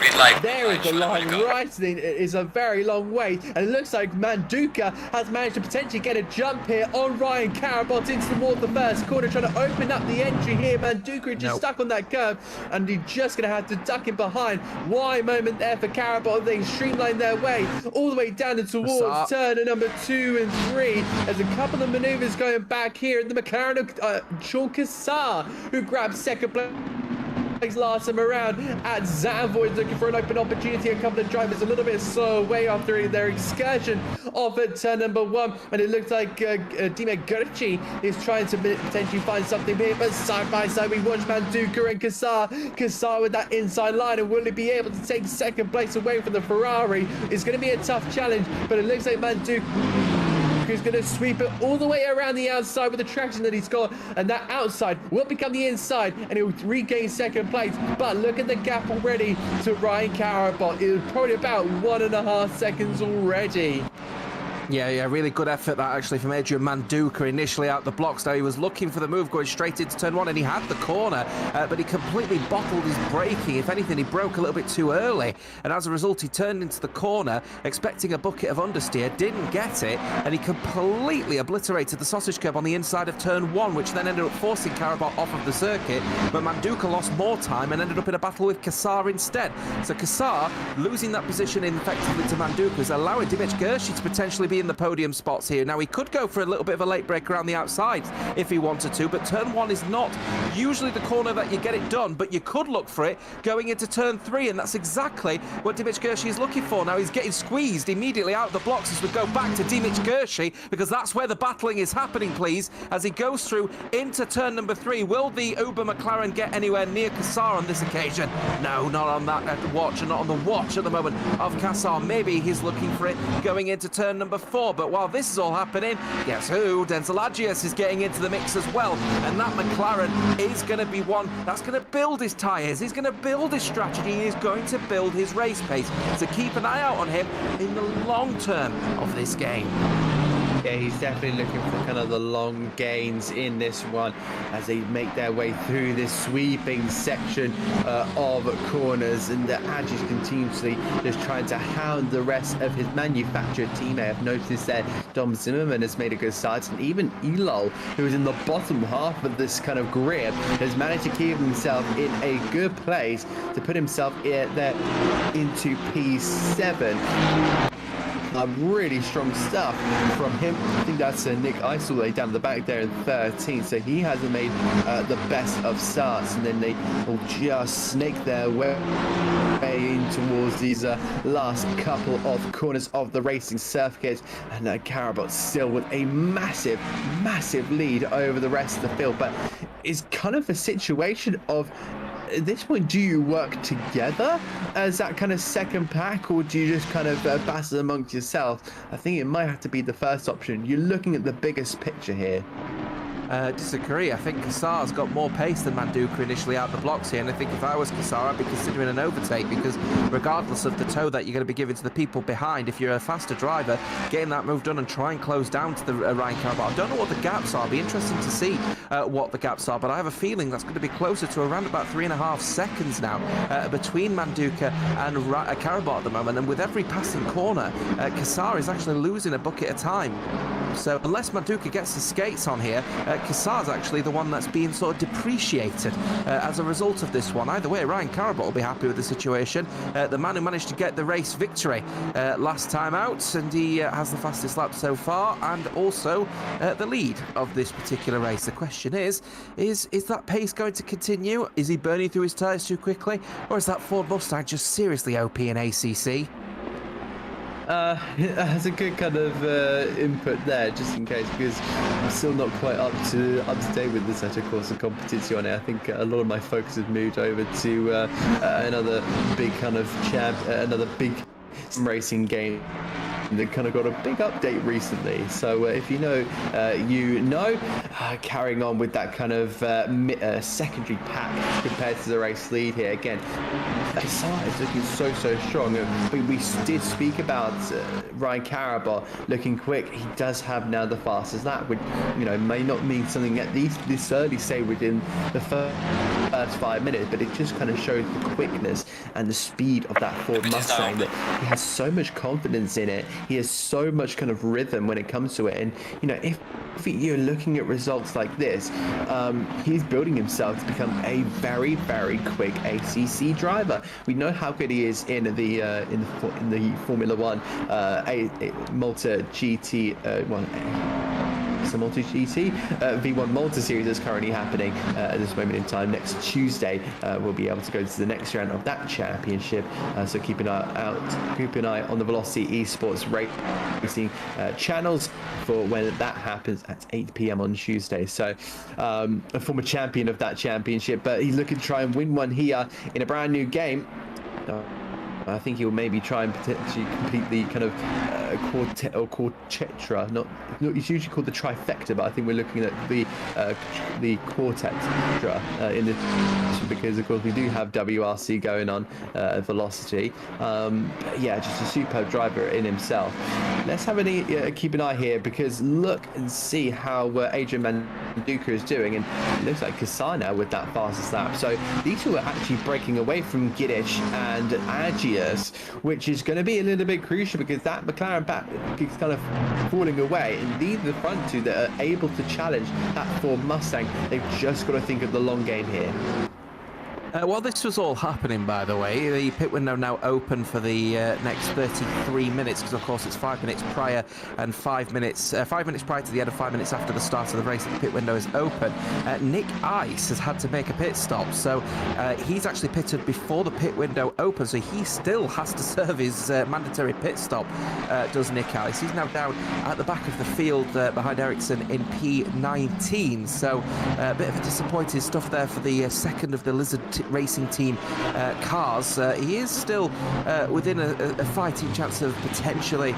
S1: There is the line right. It is a very long wait, and it looks like Manduka has managed to potentially get a jump here on Ryan Karabot into the first corner, trying to open up the entry here. Manduka is just stuck on that curb, and he's just going to have to duck in behind. Why moment there for Karabot. They streamline their way all the way down and towards turn number 2 and 3. There's a couple of maneuvers going back here in the McLaren of Sean Kassar, who grabs second place last time around at Zandvoort, looking for an open opportunity. A couple of drivers a little bit slow away after their excursion off at turn number 1, and it looks like Dimich Gershi is trying to potentially find something here, but side by side we watch Manduka and Kassar with that inside line, and will he be able to take second place away from the Ferrari? It's going to be a tough challenge, but it looks like Manduka is going to sweep it all the way around the outside with the traction that he's got, and that outside will become the inside, and he'll regain second place. But look at the gap already to Ryan Karabot. It was probably about 1.5 seconds already.
S2: Yeah, really good effort that actually from Adrian Manduka initially out the blocks. Now he was looking for the move going straight into turn 1, and he had the corner, but he completely bottled his braking. If anything, he broke a little bit too early, and as a result he turned into the corner expecting a bucket of understeer, didn't get it, and he completely obliterated the sausage curb on the inside of turn 1, which then ended up forcing Karabot off of the circuit. But Manduka lost more time and ended up in a battle with Kassar instead. So Kassar losing that position effectively to Manduka is allowing Dimich Gershi to potentially be in the podium spots here. Now he could go for a little bit of a late break around the outside if he wanted to, but turn 1 is not usually the corner that you get it done, but you could look for it going into turn 3, and that's exactly what Dimich Gershi is looking for. Now he's getting squeezed immediately out of the blocks as we go back to Dimich Gershi, because that's where the battling is happening, please, as he goes through into turn number 3. Will the Uber McLaren get anywhere near Kassar on this occasion? No, not on that watch, and not on the watch at the moment of Kassar. Maybe he's looking for it going into turn number 4, but while this is all happening, guess who? Denzel Agius is getting into the mix as well, and that McLaren is going to be one that's going to build his tyres, he's going to build his strategy, he's going to build his race pace, so keep an eye out on him in the long term of this game.
S1: Yeah, he's definitely looking for kind of the long gains in this one as they make their way through this sweeping section of corners, and the Agis continuously just trying to hound the rest of his manufactured team. I have noticed that Dom Zimmerman has made a good start, and even Elol, who is in the bottom half of this kind of grid, has managed to keep himself in a good place to put himself there into P7. Really strong stuff from him. I think that's Nick Isolay down the back there in 13, so he hasn't made the best of starts, and then they will just snake their way in towards these last couple of corners of the racing circuit, and Karabot still with a massive lead over the rest of the field. But it's kind of a situation of, at this point, do you work together as that kind of second pack, or do you just kind of battle amongst yourself? I think it might have to be the first option. You're looking at the biggest picture here.
S2: Disagree. I think Kassar's got more pace than Manduka initially out the blocks here, and I think if I was Kassar, I'd be considering an overtake, because regardless of the tow that you're going to be giving to the people behind, if you're a faster driver, getting that move done and try and close down to the Ryan Karabot. I don't know what the gaps are. It'll be interesting to see what the gaps are, but I have a feeling that's going to be closer to around about 3.5 seconds now between Manduka and Karabot at the moment, and with every passing corner, Kassar is actually losing a bucket at a time. So unless Manduka gets the skates on here, Kassar's actually the one that's being sort of depreciated as a result of this one. Either way, Ryan Karabot will be happy with the situation. The man who managed to get the race victory last time out, and he has the fastest lap so far, and also the lead of this particular race. The question is that pace going to continue? Is he burning through his tyres too quickly? Or is that Ford Mustang just seriously OP in ACC?
S1: That's a good kind of input there, just in case, because I'm still not quite up to date with this at a course of competition on it. I think a lot of my focus has moved over to another big kind of another big racing game that kind of got a big update recently. So if you know, carrying on with that kind of secondary pack compared to the race lead here. Again, Kassar is looking so strong. We did speak about Ryan Karabot looking quick. He does have now the fastest lap, which may not mean something at this early stage within the first 5 minutes, but it just kind of shows the quickness and the speed of that Ford Mustang, that he has so much confidence in it. He has so much kind of rhythm when it comes to it, and if you're looking at results like this, he's building himself to become a very quick ACC driver. We know how good he is in the Formula One Malta GT Malta GT V1 Malta series is currently happening at this moment in time. Next Tuesday we'll be able to go to the next round of that championship, so keep an eye on the Velocity Esports racing channels for when that happens at 8 p.m. on Tuesday. So a former champion of that championship, but he's looking to try and win one here in a brand new game. I think he'll maybe try and potentially complete the kind of quartet or quartetra. Not it's usually called the trifecta, but I think we're looking at the quartetra in this, because of course we do have WRC going on Velocity. Yeah, just a superb driver in himself. Let's have keep an eye here, because look and see how Adrian Manduka is doing, and it looks like Kassar now with that fastest lap. So these two are actually breaking away from Giddish and Agius, which is going to be a little bit crucial, because that McLaren back is kind of falling away, and these are the front two that are able to challenge that Ford Mustang. They've just got to think of the long game here.
S2: While this was all happening, by the way, the pit window now open for the next 33 minutes, because of course it's 5 minutes prior and 5 minutes prior to the end of 5 minutes after the start of the race that the pit window is open. Nick Ice has had to make a pit stop, so he's actually pitted before the pit window opens, so he still has to serve his mandatory pit stop, does Nick Ice. He's now down at the back of the field behind Ericsson in P19, so a bit of a disappointing stuff there for the second of the Lizard Racing Team cars, he is still within a fighting chance of potentially,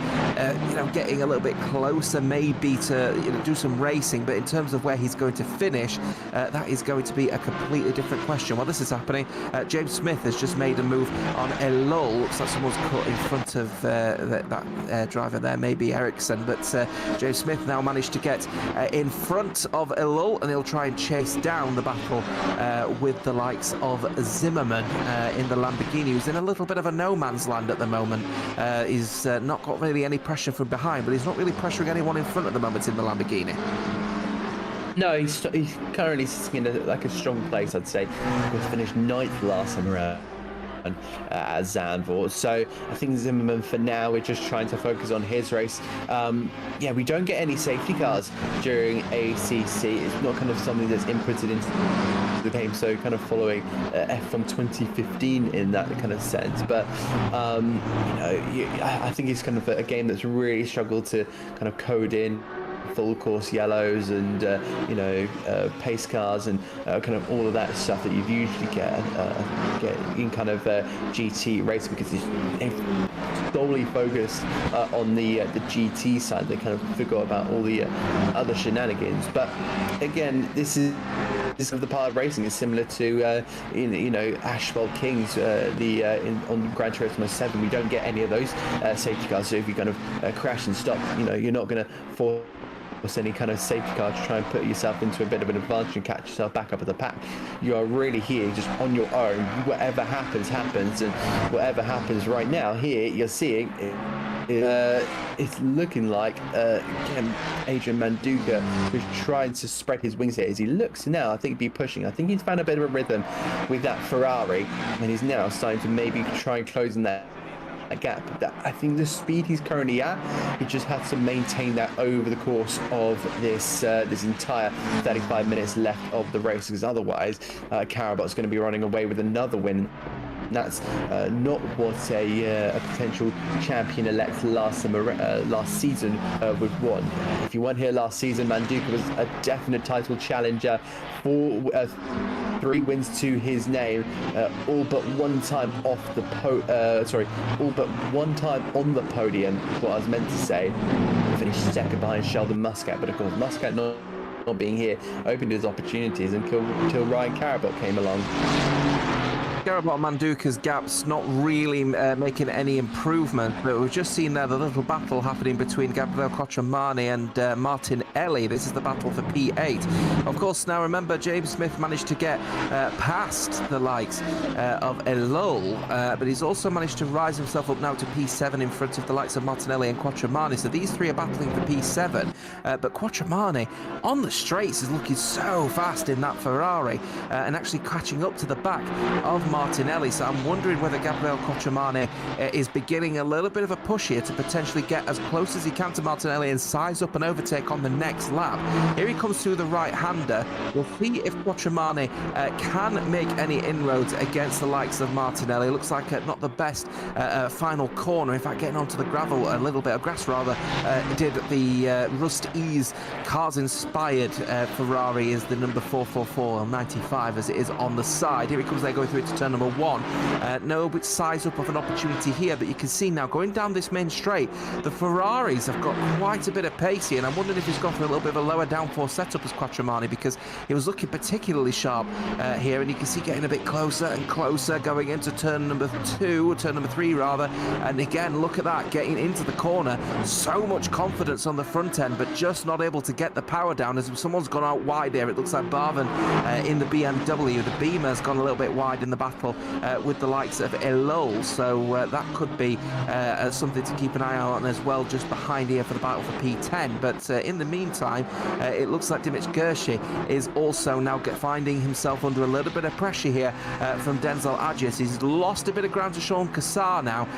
S2: getting a little bit closer, maybe to do some racing. But in terms of where he's going to finish, that is going to be a completely different question. While this is happening, James Smith has just made a move on a lull. Looks like someone's caught in front of that driver there, maybe Ericsson. But James Smith now managed to get in front of Elul, and he'll try and chase down the battle with the likes of Zimmerman in the Lamborghini, who's in a little bit of a no man's land at the moment. He's not got really any pressure from behind, but he's not really pressuring anyone in front at the moment in the Lamborghini.
S1: No, he's currently sitting in a strong place, I'd say. He finished 9th last time around at Zandvoort. So I think Zimmerman, for now, we're just trying to focus on his race. We don't get any safety cars during ACC. It's not kind of something that's inputted into the game, so kind of following F from 2015 in that kind of sense. But I think it's kind of a game that's really struggled to kind of code in full course yellows and pace cars and kind of all of that stuff that you'd usually get in kind of GT racing, because it's solely focused on the GT side. They kind of forgot about all the other shenanigans. But again, this is the part of racing is similar to Asphalt Kings on Gran Turismo 7. We don't get any of those safety cars, so if you kind of crash and stop, you're not going to force any kind of safety car to try and put yourself into a bit of an advantage and catch yourself back up at the pack. You are really here just on your own. Whatever happens, and whatever happens right now here, you're seeing it's looking like Adrian Manduka, who's trying to spread his wings here. As he looks now, I think he'd be pushing. I think he's found a bit of a rhythm with that Ferrari, and he's now starting to maybe try and close in that gap. I think the speed he's currently at, he just has to maintain that over the course of this entire 35 minutes left of the race, because otherwise Karabot's going to be running away with another win. That's not what a potential champion-elect last season would want. If you weren't here last season, Manduka was a definite title challenger for 3 wins to his name, all but one time off the all but one time on the podium, what I was meant to say. He finished second behind Sheldon Muscat, but of course Muscat not being here opened his opportunities until Ryan Karabot came along.
S2: Karabot Manduka's gap's not really making any improvement, but we've just seen there the little battle happening between Gabriel Cocciamani and Martin Ellie. This is the battle for P8. Of course, now remember, James Smith managed to get past the likes of Elul, but he's also managed to rise himself up now to P7 in front of the likes of Martinelli and Cocciamani. So these three are battling for P7, but Cocciamani on the straights is looking so fast in that Ferrari and actually catching up to the back of Martinelli. So I'm wondering whether Gabriel Cocciamani is beginning a little bit of a push here to potentially get as close as he can to Martinelli and size up and overtake on the next lap. Here he comes through the right-hander. We'll see if Cocciamani can make any inroads against the likes of Martinelli. Looks like not the best final corner. In fact, getting onto the gravel, a little bit of grass rather, did the Rust Ease cars-inspired Ferrari is the number 444 on 95 as it is on the side. Here he comes there going through to turn number 1. No bit size up of an opportunity here, but you can see now going down this main straight, the Ferraris have got quite a bit of pace here, and I'm wondering if he's gone for a little bit of a lower downforce setup as Cocciamani, because he was looking particularly sharp here, and you can see getting a bit closer and closer going into turn number 3 rather, and again look at that, getting into the corner, so much confidence on the front end, but just not able to get the power down as someone's gone out wide there. It looks like Barvan in the BMW, the Beamer's gone a little bit wide in the battle with the likes of Elul, so that could be something to keep an eye on as well, just behind here for the battle for P10. But in the meantime, it looks like Dimich Gershi is also now finding himself under a little bit of pressure here from Denzel Adjis. He's lost a bit of ground to Sean Kassar now,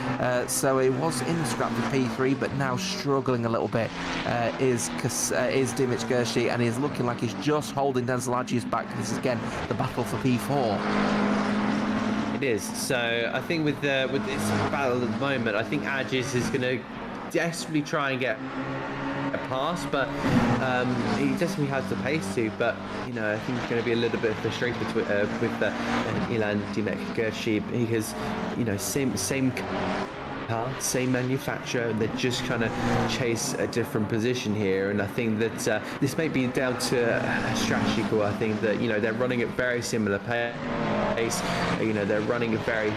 S2: so he was in the scrap for P3, but now struggling a little bit is Dimich Gershi, and he's looking like he's just holding Denzel Adjis back. This is again the battle for P4.
S1: It is. So I think with this battle at the moment, I think Agis is going to desperately try and get pass, but he definitely has the pace to. But you know, I think he's going to be a little bit frustrated with Ilan Dimek-Gershib because you know same car, same manufacturer, and they're just trying to chase a different position here. And I think that this may be down to a strategy call. I think that you know they're running at very similar pace. You know, they're running a very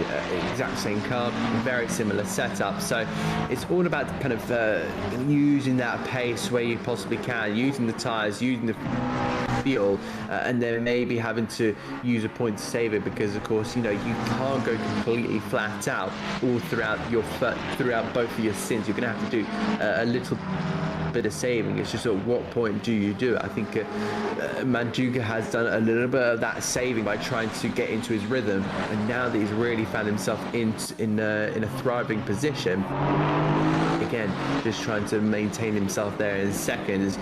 S1: exact same car, very similar setup. So it's all about kind of using that pace where you possibly can, using the tires, using the fuel, and then maybe having to use a point to save it, because of course you know you can't go completely flat out all throughout both of your stints. You're going to have to do a little bit of saving. It's just at what point do you do it? I think Manduka has done a little bit of that saving by trying to get into his rhythm, and now that he's really found himself in a thriving position, again just trying to maintain himself there in seconds.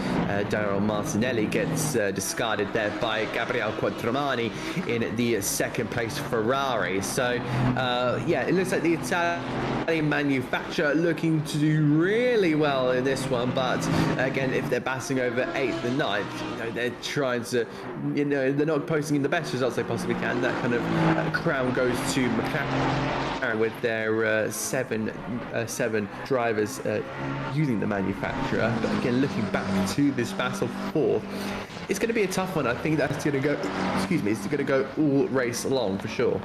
S1: Daryl Martinelli gets discarded there by Gabriele Quattromani in the second place Ferrari. So yeah, it looks like the Italian manufacturer looking to do really well in this one, but again, if they're batting over 8th and 9th, you know, they're trying to, you know, they're not posting in the best results they possibly can. That kind of crown goes to McLaren with their seven drivers using the manufacturer. But again, looking back to this battle for, it's going to be a tough one. I think that's going to go, it's going to go all race long for sure.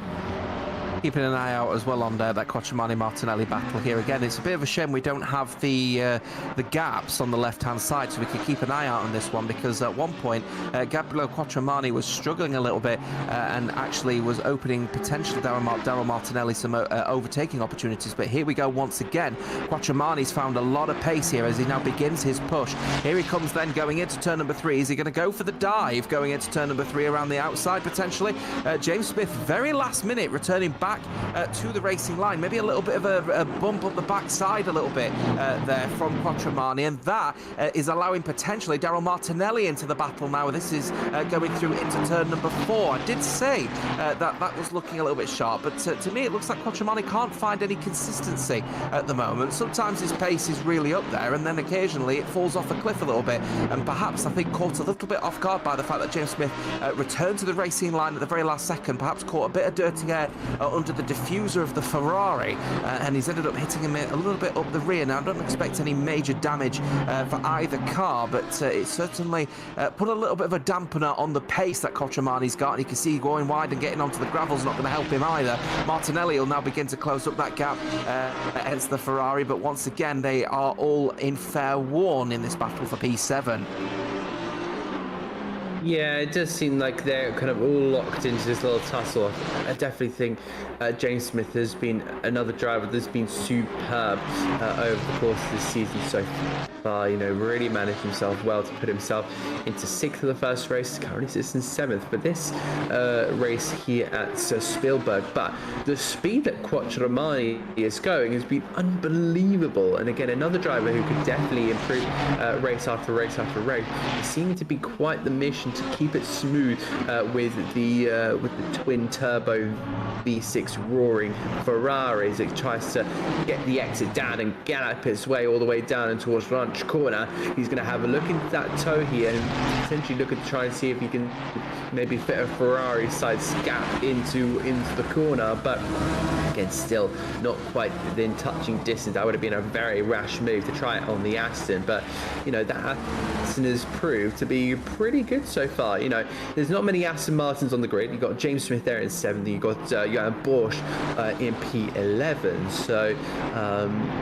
S2: Keeping an eye out as well on that Quattromani-Martinelli battle here. Again, it's a bit of a shame we don't have the gaps on the left-hand side, so we could keep an eye out on this one, because at one point Gabriele Quattromani was struggling a little bit and actually was opening potentially Daryl Martinelli some overtaking opportunities. But here we go once again. Quattromani's found a lot of pace here as he now begins his push. Here he comes then going into turn number 3. Is he going to go for the dive going into turn number 3 around the outside potentially? James Smith very last minute returning back to the racing line. Maybe a little bit of a bump up the backside a little bit there from Quattromani, and that is allowing potentially Daryl Martinelli into the battle now. This is going through into turn number 4. I did say that was looking a little bit sharp, but to me it looks like Quattromani can't find any consistency at the moment. Sometimes his pace is really up there, and then occasionally it falls off a cliff a little bit, and perhaps I think caught a little bit off guard by the fact that James Smith returned to the racing line at the very last second, perhaps caught a bit of dirty air under the diffuser of the Ferrari, and he's ended up hitting him a little bit up the rear. Now I don't expect any major damage for either car, but it certainly put a little bit of a dampener on the pace that Quattromani's got, and you can see going wide and getting onto the gravel's not going to help him either. Martinelli will now begin to close up that gap against the Ferrari, but once again they are all in fair warn in this battle for P7.
S1: Yeah, it does seem like they're kind of all locked into this little tussle. I definitely think James Smith has been another driver that's been superb over the course of this season so far. You know, really managed himself well to put himself into 6th of the first race. Currently sits in 7th, but this race here at Spielberg. But the speed that Quattromani is going has been unbelievable. And again, another driver who could definitely improve race after race after race. It seemed to be quite the mission to keep it smooth with the twin turbo V6 roaring Ferraris. It tries to get the exit down and get up its way all the way down and towards Ranch Corner. He's going to have a look into that toe here and potentially look at try and see if he can maybe fit a Ferrari side gap into the corner, but again still not quite within touching distance. That would have been a very rash move to try it on the Aston, but you know that Aston has proved to be pretty good so far. You know, there's not many Aston Martins on the grid. You've got James Smith there in 7th, you've got Johan Bosch in P11, so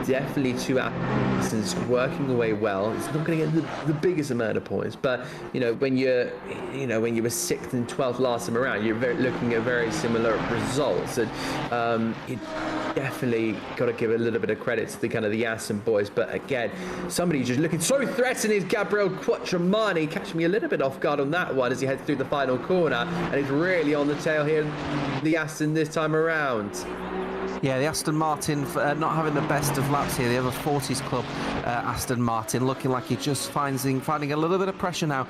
S1: definitely 2 Astons working away well. It's not going to get the biggest amount of points, but you know when you were 6th and 12th last time around, you're looking at very similar results, and you definitely got to give a little bit of credit to the kind of the Aston boys. But again, somebody just looking so threatening is Gabriele Quattromani, catching me a little bit off guard on that one as he heads through the final corner, and he's really on the tail here, the Aston this time around.
S2: Yeah, the Aston Martin not having the best of laps here. The other 40s club, Aston Martin, looking like he's just finding a little bit of pressure now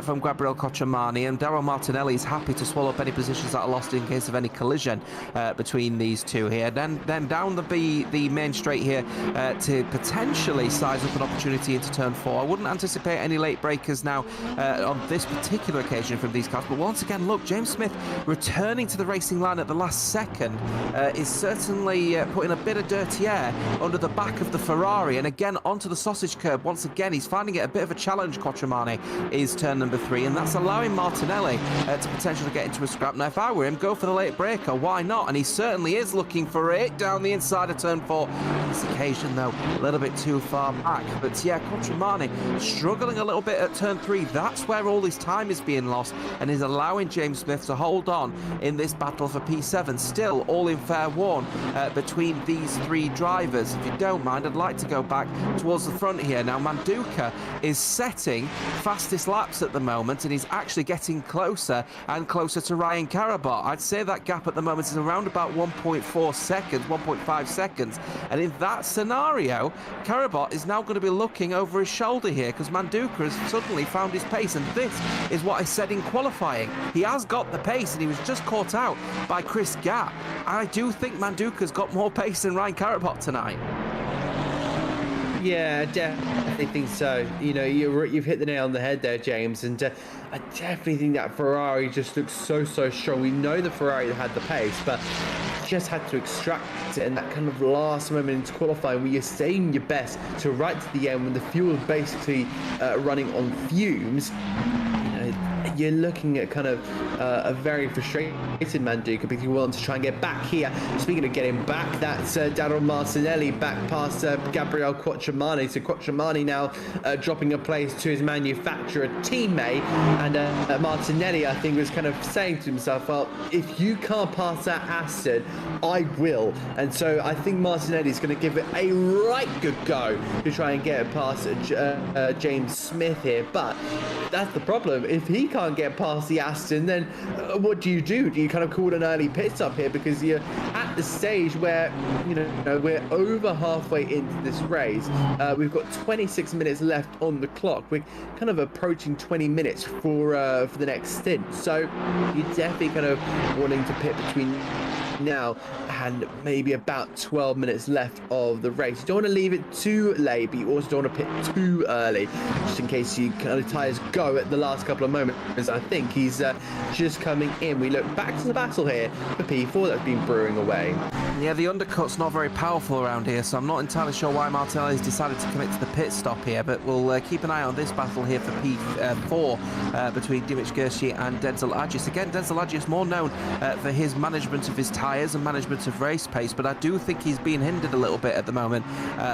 S2: from Gabriel Cocciamani, and Daryl Martinelli is happy to swallow up any positions that are lost in case of any collision between these two here. Then down the main straight here to potentially size up an opportunity into turn 4. I wouldn't anticipate any late breakers now on this particular occasion from these cars, but once again, look, James Smith returning to the racing line at the last second is certainly putting a bit of dirty air under the back of the Ferrari, and again onto the sausage curb. Once again, he's finding it a bit of a challenge. Cocciamani is turn number 3, and that's allowing Martinelli to potentially get into a scrap. Now, if I were him, go for the late breaker. Why not? And he certainly is looking for it down the inside of turn 4. This occasion, though, a little bit too far back. But yeah, Cocciamani struggling a little bit at turn 3. That's where all his time is being lost, and is allowing James Smith to hold on in this battle for P7. Still all in fair warn between these 3 drivers. If you don't mind, I'd like to go back towards the front here. Now, Manduka is setting fastest laps at the moment, and he's actually getting closer and closer to Ryan Carabot. I'd say that gap at the moment is around about 1.4 seconds, 1.5 seconds. And in that scenario, Carabot is now going to be looking over his shoulder here, because Manduka has suddenly found his pace. And this is what I said in qualifying. He has got the pace, and he was just caught out by Chris Gapp. I do think Manduka's got more pace than Ryan Carabot tonight.
S1: Yeah, I definitely think so. You know, you've hit the nail on the head there, James, and I definitely think that Ferrari just looks so strong. We know the Ferrari had the pace, but just had to extract it in that kind of last moment into qualifying, where you're saving your best to right to the end when the fuel is basically running on fumes. You're looking at kind of a very frustrated Manduka, because you want to try and get back here. Speaking of getting back, that's Daryl Martinelli back past Gabriel Cocciamani. So Cocciamani now dropping a place to his manufacturer teammate, and Martinelli, I think, was kind of saying to himself, well, if you can't pass that Aston, I will. And so I think Martinelli is going to give it a right good go to try and get past James Smith here. But that's the problem. If he can't get past the Aston, then what do? Do you kind of call an early pit stop here, because you're at the stage where, you know, we're over halfway into this race. We've got 26 minutes left on the clock. We're kind of approaching 20 minutes for the next stint. So you're definitely kind of wanting to pit between now and maybe about 12 minutes left of the race. You don't want to leave it too late, but you also don't want to pit too early, just in case you kind of tires go at the last couple of moments. I think he's just coming in. We look back to the battle here for P4 that's been brewing away.
S2: Yeah, the undercut's not very powerful around here, so I'm not entirely sure why Martinelli's decided to commit to the pit stop here, but we'll keep an eye on this battle here for P4 between Dimic Gershi and Denzel Adjus. Again, Denzel Adjus more known for his management of his tyres and management of race pace, but I do think he's being hindered a little bit at the moment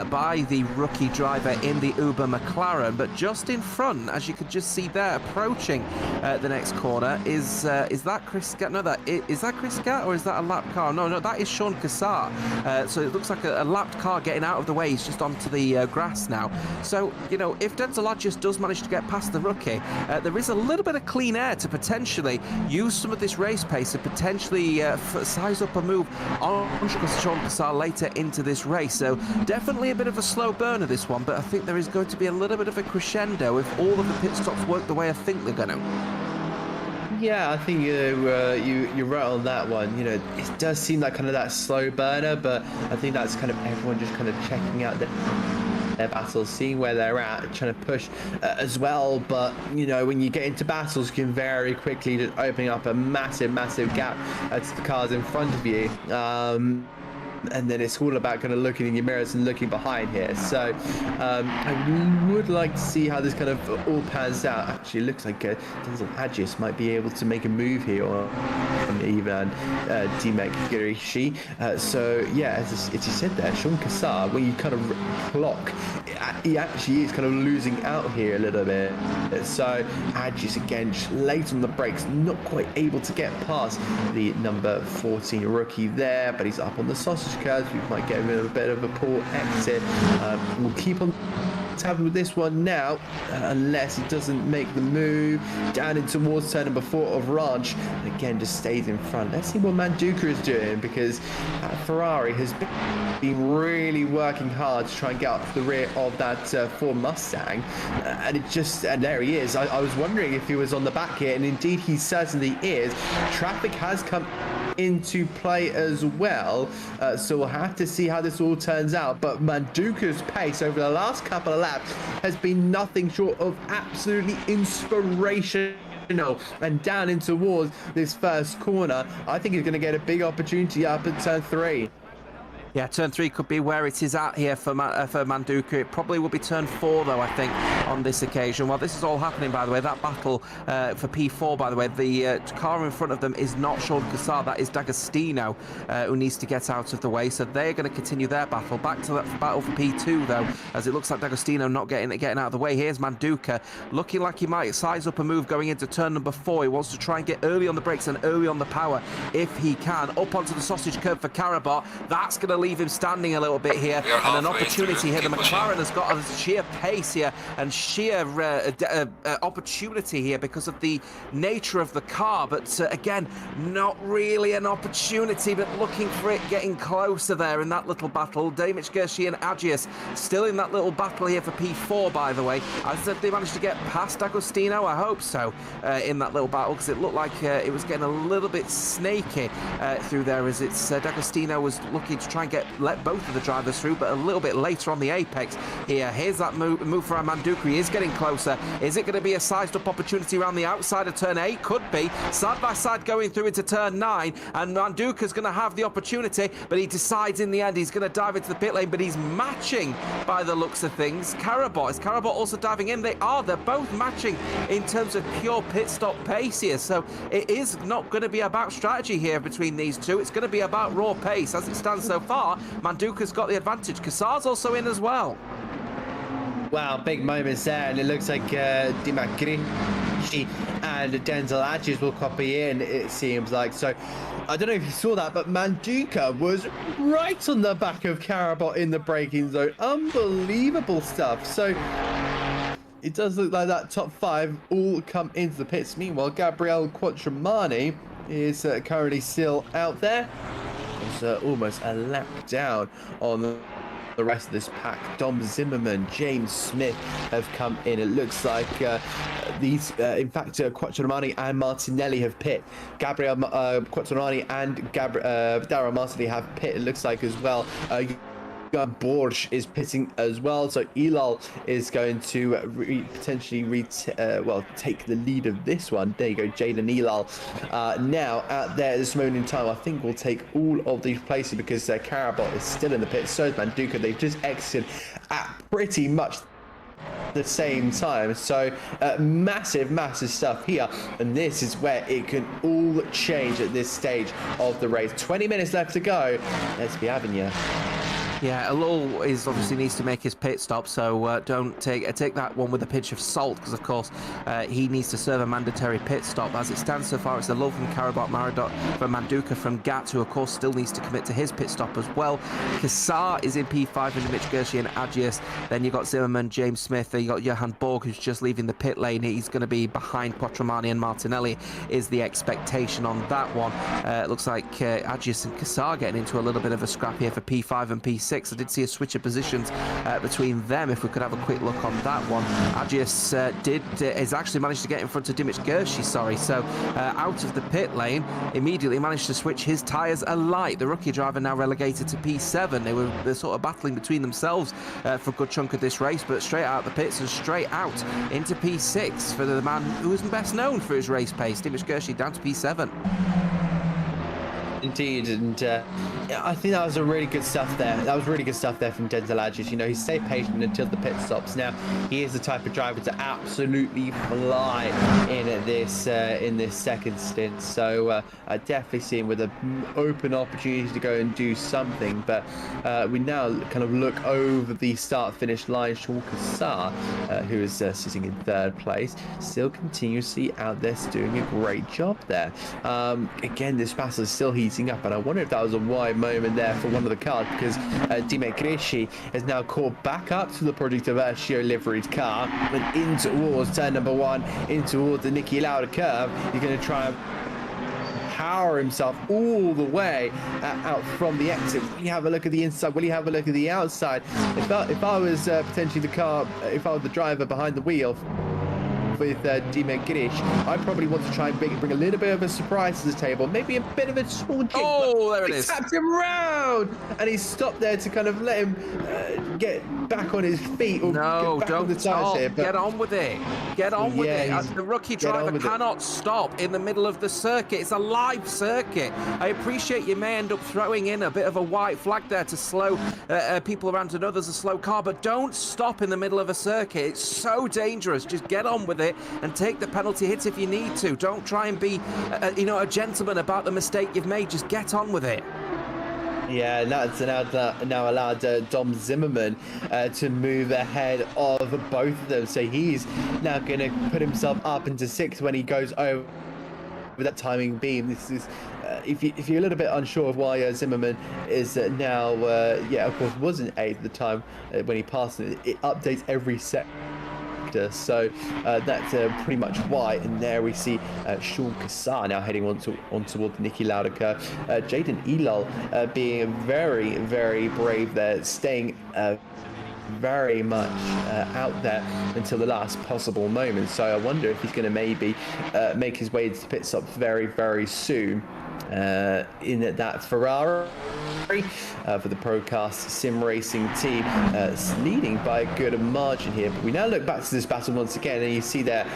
S2: by the rookie driver in the Uber McLaren. But just in front, as you could just see there, approaching the next corner, is that Chris Gatt? No, is that Chris Gatt, or is that a lap car? No, that is Sean Cassar. So it looks like a lapped car getting out of the way. He's just onto the grass now. So, you know, if Denzel Adjus does manage to get past the rookie, there is a little bit of clean air to potentially use some of this race pace and potentially size up a move on Sean Cassar later into this race. So definitely a bit of a slow burner, this one, but I think there is going to be a little bit of a crescendo if all of the pit stops work the way I think they're going to.
S1: Yeah, I think you're right on that one. You know, it does seem like kind of that slow burner, but I think that's kind of everyone just kind of checking out their battles, seeing where they're at, trying to push as well. But you know, when you get into battles, you can very quickly just opening up a massive gap to the cars in front of you. And then it's all about kind of looking in your mirrors and looking behind here. So I would like to see how this kind of all pans out. Actually, it looks like Denzel Adjus might be able to make a move here on even Dimic Gershi. So yeah, as you said there, Sean Cassar, when you kind of clock, he actually is kind of losing out here a little bit. So Adjus again just late on the brakes, not quite able to get past the number 14 rookie there, but he's up on the sausage curves. We might get a bit of a poor exit. We'll keep on to happen with this one now, unless he doesn't make the move down in towards turn number 4 of Ranch, and again just stays in front. Let's see what Manduka is doing, because Ferrari has been really working hard to try and get up to the rear of that Ford Mustang, and there he is. I was wondering if he was on the back here, and indeed he certainly is. Traffic has come into play as well, so we'll have to see how this all turns out. But Manduka's pace over the last couple of laps has been nothing short of absolutely inspirational. And down in towards this first corner, I think he's going to get a big opportunity up at turn 3.
S2: Yeah, turn 3 could be where it is at here for Manduka. It probably will be turn 4, though, I think, on this occasion. While this is all happening, by the way, that battle for P4, by the way, the car in front of them is not Sean Cassar. That is D'Agostino, who needs to get out of the way. So they're going to continue their battle. Back to that battle for P2, though, as it looks like D'Agostino not getting out of the way. Here's Manduka, looking like he might size up a move going into turn number 4. He wants to try and get early on the brakes and early on the power if he can. Up onto the sausage curb for Karabot. That's going to leave him standing a little bit here, and an opportunity here. The McLaren has got a sheer pace here and sheer opportunity here because of the nature of the car, but again, not really an opportunity, but looking for it, getting closer there in that little battle. Damic Gershi and Agius still in that little battle here for P4, by the way. I said they managed to get past Agostino, I hope so, in that little battle, because it looked like it was getting a little bit snaky through there, as it's D'Agostino was looking to try and let both of the drivers through, but a little bit later on the apex here. Here's that move for Manduka. He is getting closer. Is it going to be a sized up opportunity around the outside of turn 8? Could be. Side by side going through into turn 9, and Manduka's going to have the opportunity, but he decides in the end he's going to dive into the pit lane, but he's matching by the looks of things. Karabot, is Karabot also diving in? They're both matching in terms of pure pit stop pace here, so it is not going to be about strategy here between these two. It's going to be about raw pace. As it stands so far, Manduka's got the advantage. Cassar's also in as well.
S1: Wow, big moments there, and it looks like Dimakri and Denzel Agius will copy in, it seems like. So I don't know if you saw that, but Manduka was right on the back of Karabot in the braking zone. Unbelievable stuff. So it does look like that top 5 all come into the pits. Meanwhile, Gabriel Quattromani is currently still out there. It's almost a lap down on the rest of this pack. Dom Zimmerman, James Smith have come in. It looks like these, in fact, Quattromani and Martinelli have pit. Gabriel Quattromani and Darryl Martinelli have pit, it looks like, as well. Borge is pitting as well, so Elal is going to potentially take the lead of this one. There you go, Jaden Elal. Now out there at this moment in time, I think we'll take all of these places, because Karabot is still in the pit. So is Manduka. They've just exited at pretty much the same time, so massive stuff here, and this is where it can all change at this stage of the race. 20 minutes left to go. Let's be having you.
S2: Yeah, Alul is obviously needs to make his pit stop, so don't take that one with a pinch of salt, because of course he needs to serve a mandatory pit stop. As it stands so far, it's Alul from Karabot, Maradot from Manduka from Gat, who of course still needs to commit to his pit stop as well. Cassar is in P5 with Mitch Gershi and Agius. Then you've got Zimmerman, James Smith, you got Johan Borg, who's just leaving the pit lane. He's going to be behind Quattromani and Martinelli is the expectation on that one. It looks like Agius and Cassar getting into a little bit of a scrap here for P5 and P6. I did see a switch of positions between them, if we could have a quick look on that one. Agius has actually managed to get in front of Dimic Gershi, so out of the pit lane, immediately managed to switch his tyres alight. The rookie driver now relegated to P7. They're sort of battling between themselves for a good chunk of this race, but straight out the pits and straight out into P6 for the man who is best known for his race pace, Dimic Gershi, down to P7.
S1: Indeed, and I think that was really good stuff there. That was really good stuff there from Denzel Agius. You know, he stayed patient until the pit stops. Now, he is the type of driver to absolutely fly in this second stint. So I definitely see him with an open opportunity to go and do something. But we now kind of look over the start-finish line. Sean Cassar, who is sitting in 3rd place, still continuously out there doing a great job there. Again, this battle is still heating heating up, and I wonder if that was a wide moment there for one of the cars, because Dimitri has now caught back up to the Project Versio liveried car and in towards turn number 1, in towards the Niki Lauda curve. He's going to try and power himself all the way out from the exit. Will he have a look at the inside? Will he have a look at the outside? If I was potentially the car, if I was the driver behind the wheel with Dima Girish, I probably want to try and bring a little bit of a surprise to the table, maybe a bit of a small jig.
S2: Oh, there it is.
S1: Tapped him round, and he stopped there to kind of let him get back on his feet. Or
S2: no,
S1: get back
S2: don't
S1: on the
S2: stop.
S1: Here,
S2: get on with it. Get on with it. The rookie driver cannot stop in the middle of the circuit. It's a live circuit. I appreciate you may end up throwing in a bit of a white flag there to slow people around another's a slow car, but don't stop in the middle of a circuit. It's so dangerous. Just get on with it and take the penalty hits if you need to. Don't try and be, a gentleman about the mistake you've made. Just get on with it.
S1: Yeah, that's now allowed Dom Zimmerman to move ahead of both of them. So he's now going to put himself up into 6th when he goes over with that timing beam. This is if you're a little bit unsure of why Zimmerman is now, of course, wasn't 8th at the time when he passed it. It updates every sector. So that's pretty much why. And there we see Sean Kassar now heading on toward the Niki Lauda curve. Jaden Elul being very, very brave there, staying very much out there until the last possible moment. So I wonder if he's going to maybe make his way to the pit stop very, very soon in that Ferrari. For the Procast Sim Racing team, leading by a good margin here. But we now look back to this battle once again, and you see that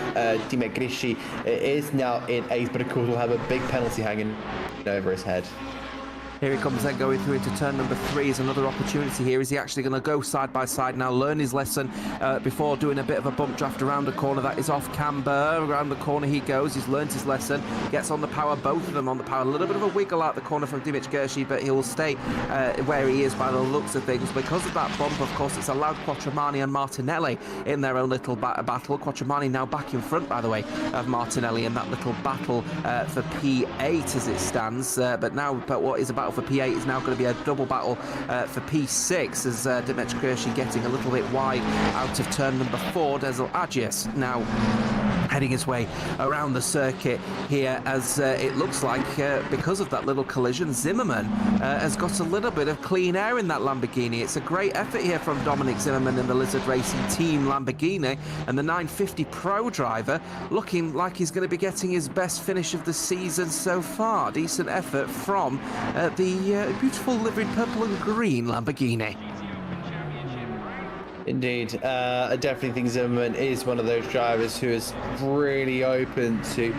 S1: Dima Grisci is now in 8th, but of course will have a big penalty hanging over his head.
S2: Here he comes then going through into turn number 3 is another opportunity here. Is he actually going to go side by side now, learn his lesson before doing a bit of a bump draft around the corner? That is off camber. Around the corner he goes. He's learned his lesson. Gets on the power, both of them on the power. A little bit of a wiggle out the corner from Dimic Gershi, but he'll stay where he is by the looks of things. Because of that bump, of course, it's allowed Quattromani and Martinelli in their own little battle. Quattromani now back in front, by the way, of Martinelli in that little battle for P8 as it stands. But what is a battle for P8 is now going to be a double battle for P6 as Dimitri Gershi getting a little bit wide out of turn number 4. Dezel Agius now heading his way around the circuit here as it looks like because of that little collision, Zimmerman has got a little bit of clean air in that Lamborghini. It's a great effort here from Dominic Zimmerman and the Lizard Racing team Lamborghini, and the 950 Pro driver looking like he's going to be getting his best finish of the season so far. Decent effort from the beautiful liveried purple and green Lamborghini.
S1: Indeed, I definitely think Zimmerman is one of those drivers who is really open to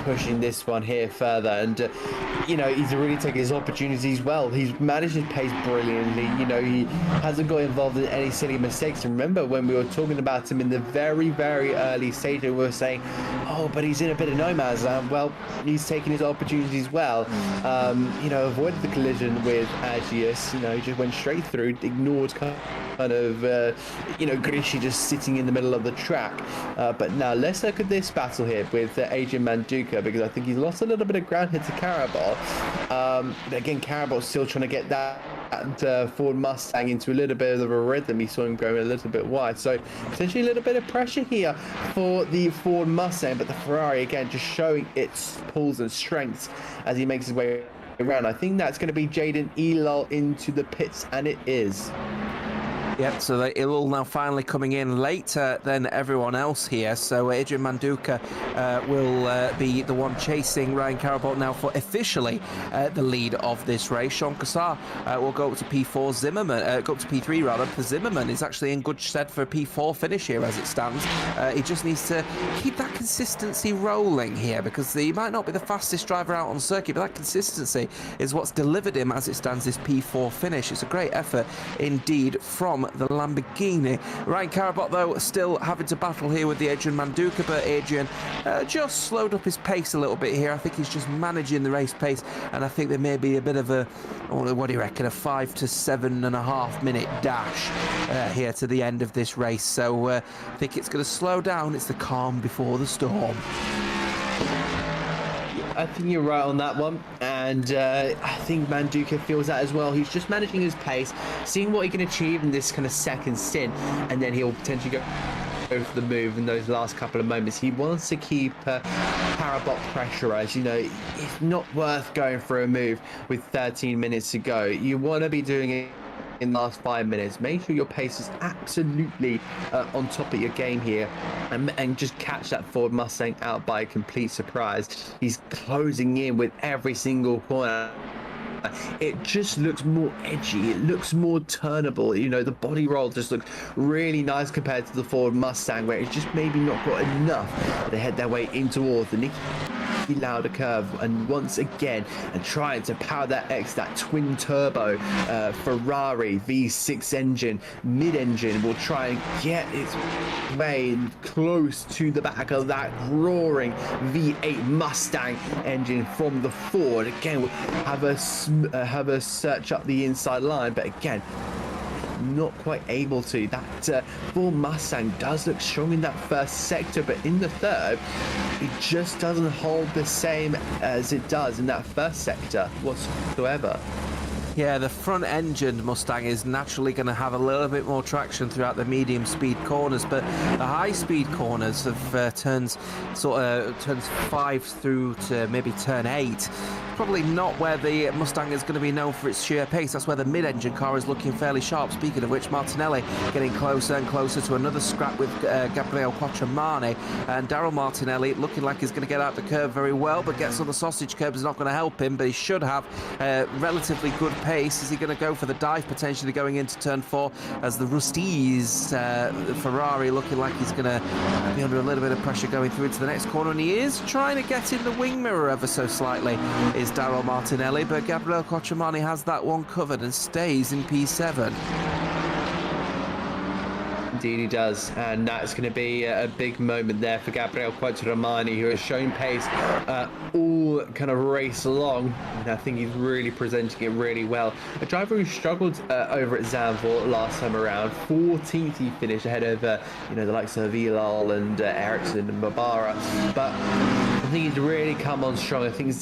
S1: pushing this one here further, and he's really taking his opportunities well. He's managed his pace brilliantly. He hasn't got involved in any silly mistakes. And remember when we were talking about him in the very, very early stage, we were saying, oh, but he's in a bit of no man's land. Well, he's taking his opportunities well. Avoided the collision with Agius. He just went straight through, ignored kind of Grisci just sitting in the middle of the track. But now let's look at this battle here with Adrian Manduka, because I think he's lost a little bit of ground here to Karabot. But again, Karabot's still trying to get that Ford Mustang into a little bit of a rhythm. He saw him going a little bit wide, so potentially a little bit of pressure here for the Ford Mustang, but the Ferrari again just showing its pulls and strengths as he makes his way around. I think that's going to be Jaden Elul into the pits, and it is.
S2: Yep, so Elul now finally coming in later than everyone else here. So Adrian Manduka will be the one chasing Ryan Karabot now for officially the lead of this race. Sean Kassar will go up to P4. Zimmerman, go up to P3 rather. Zimmerman is actually in good stead for a P4 finish here as it stands. He just needs to keep that consistency rolling here, because he might not be the fastest driver out on circuit, but that consistency is what's delivered him as it stands this P4 finish. It's a great effort indeed from the Lamborghini. Ryan Karabot, though, still having to battle here with the Adrian Manduka, but Adrian just slowed up his pace a little bit here. I think he's just managing the race pace, and I think there may be a bit of a, what do you reckon, a 5 to 7.5 minute dash here to the end of this race. So I think it's going to slow down. It's the calm before the storm.
S1: I think you're right on that one, and I think Manduka feels that as well. He's just managing his pace, seeing what he can achieve in this kind of second stint, and then he'll potentially go for the move in those last couple of moments. He wants to keep Parabot pressurized. You know, it's not worth going for a move with 13 minutes to go. You want to be doing it in the last 5 minutes. Make sure your pace is absolutely on top of your game here, and just catch that Ford Mustang out by a complete surprise. He's closing in with every single corner. It just looks more edgy, it looks more turnable. You know, the body roll just looks really nice compared to the Ford Mustang, where it's just maybe not got enough. They head their way in towards the Lauda curve, and once again, and trying to power that twin turbo Ferrari V6 engine, mid-engine, will try and get its way close to the back of that roaring V8 Mustang engine from the Ford. Again, we'll have a search up the inside line, but again, not quite able to. That Ford Mustang does look strong in that first sector, but in the third, it just doesn't hold the same as it does in that first sector whatsoever.
S2: Yeah, the front-engined Mustang is naturally going to have a little bit more traction throughout the medium-speed corners, but the high-speed corners of turns 5 through to maybe turn 8, probably not where the Mustang is going to be known for its sheer pace. That's where the mid-engine car is looking fairly sharp. Speaking of which, Martinelli getting closer and closer to another scrap with Gabriele Quattromani, and Daryl Martinelli looking like he's going to get out the curve very well, but gets on the sausage curb is not going to help him, but he should have relatively good pace. Is he going to go for the dive potentially going into turn 4 as the Rusty's Ferrari looking like he's going to be under a little bit of pressure going through into the next corner, and he is trying to get in the wing mirror ever so slightly, is Daryl Martinelli, but Gabriele Quattromani has that one covered and stays in P7.
S1: Indeed he does, and that's going to be a big moment there for Gabriele Quattromani, who has shown pace all kind of race long, and I think he's really presenting it really well. A driver who struggled over at Zandvoort last time around. 14th he finished, ahead of the likes of Elal and Ericsson and Mabara, but I think he's really come on strong. I think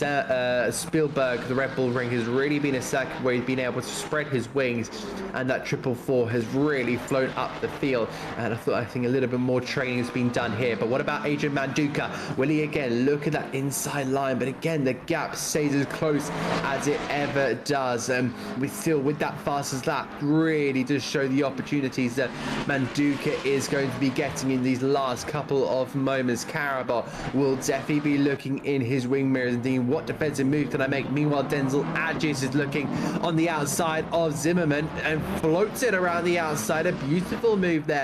S1: Spielberg, the Red Bull Ring, has really been a second where he's been able to spread his wings, and that 444 has really flown up the field. And I think a little bit more training has been done here. But what about Adrian Manduka? Will he again look at that inside line? But again, the gap stays as close as it ever does. And with that fastest lap, really does show the opportunities that Manduka is going to be getting in these last couple of moments. Karabot will definitely be looking in his wing mirrors and thinking, what defensive move can I make? Meanwhile, Denzel Adjis is looking on the outside of Zimmerman and floats it around the outside. A beautiful move there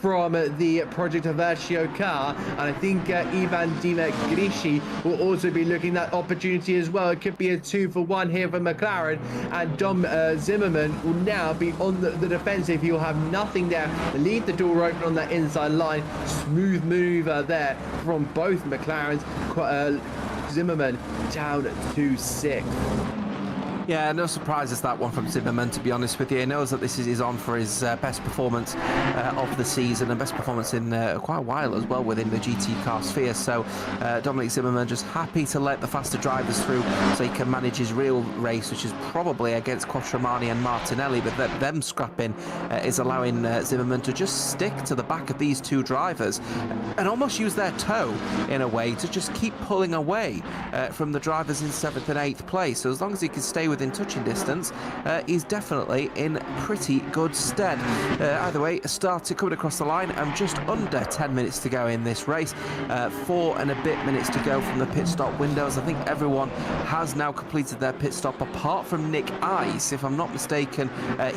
S1: from the Project Avertio car, and I think Ivan Dima Grishi will also be looking at that opportunity as well. It could be a 2-for-1 here for McLaren, and Dom Zimmerman will now be on the defensive. He'll have nothing there. Leave the door open on that inside line. Smooth move there from both McLarens. Zimmerman down to 6th.
S2: Yeah, no surprises that one from Zimmerman, to be honest with you. He knows that this is on for his best performance of the season, and best performance in quite a while as well within the GT car sphere. So Dominic Zimmerman just happy to let the faster drivers through so he can manage his real race, which is probably against Quattromani and Martinelli, but them scrapping is allowing Zimmerman to just stick to the back of these two drivers and almost use their toe in a way to just keep pulling away from the drivers in 7th and 8th place. So as long as he can stay within touching distance, he's definitely in pretty good stead. Either way, started coming across the line and just under 10 minutes to go in this race. 4 and a bit minutes to go from the pit stop windows. I think everyone has now completed their pit stop apart from Nick Ice. If I'm not mistaken,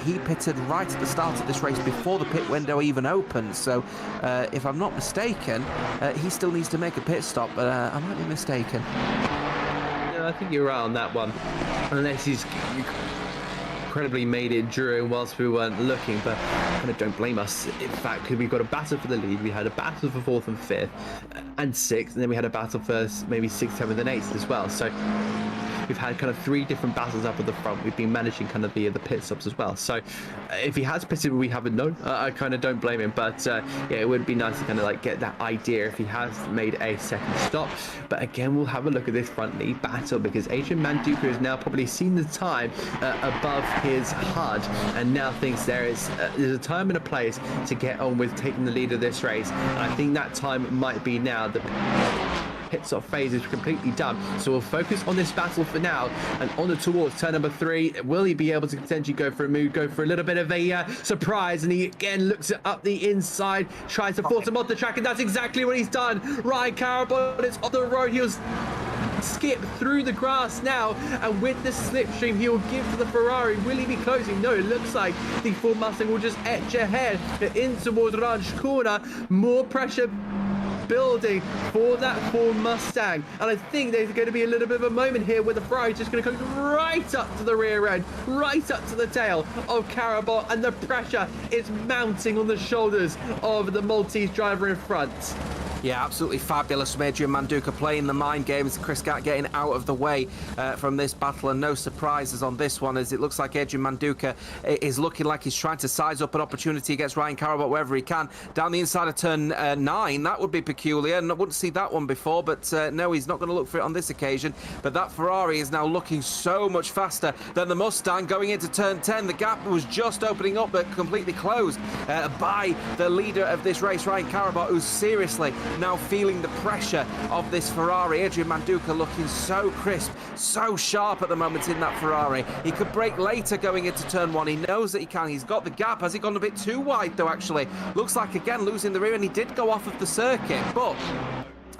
S2: he pitted right at the start of this race before the pit window even opened. So if I'm not mistaken, he still needs to make a pit stop, but I might be mistaken.
S1: I think you're right on that one, unless he's incredibly made it during whilst we weren't looking, but kind of don't blame us, in fact, because we've got a battle for the lead. We had a battle for 4th and 5th and 6th, and then we had a battle for maybe 6th, 7th and 8th as well. So we've had kind of 3 different battles up at the front. We've been managing kind of the pit stops as well. So if he has pitted, we haven't known. I kind of don't blame him, but yeah, it would be nice to kind of like get that idea if he has made a second stop. But again, we'll have a look at this front lead battle, because Adrian Manduka has now probably seen the time above his HUD, and now thinks there's a time and a place to get on with taking the lead of this race. And I think that time might be now. The pit stop phase is completely done, so we'll focus on this battle for now and on towards turn number 3. Will he be able to potentially go for a move, go for a little bit of a surprise? And he again looks it up the inside, tries to force him off the track, and that's exactly what he's done. Ryan Carabot is on the road. He'll skip through the grass now, and with the slipstream he will give to the Ferrari. Will he be closing? No, it looks like the Ford Mustang will just etch ahead in towards Ranch Corner. More pressure building for that Ford Mustang, and I think there's going to be a little bit of a moment here where the Ferrari is just going to come right up to the rear end, right up to the tail of Carabot, and the pressure is mounting on the shoulders of the Maltese driver in front.
S2: Yeah, absolutely fabulous from Adrian Manduka, playing the mind games. Chris Gatt getting out of the way from this battle, and no surprises on this one, as it looks like Adrian Manduka is looking like he's trying to size up an opportunity against Ryan Carabot wherever he can. Down the inside of turn 9, that would be peculiar, and I wouldn't see that one before, but no, he's not going to look for it on this occasion. But that Ferrari is now looking so much faster than the Mustang going into turn 10. The gap was just opening up, but completely closed by the leader of this race, Ryan Carabot, who's seriously now feeling the pressure of this Ferrari. Adrian Manduka looking so crisp, so sharp at the moment in that Ferrari. He could brake later going into turn 1. He knows that he can. He's got the gap. Has he gone a bit too wide though, actually? Looks like again losing the rear, and he did go off of the circuit, but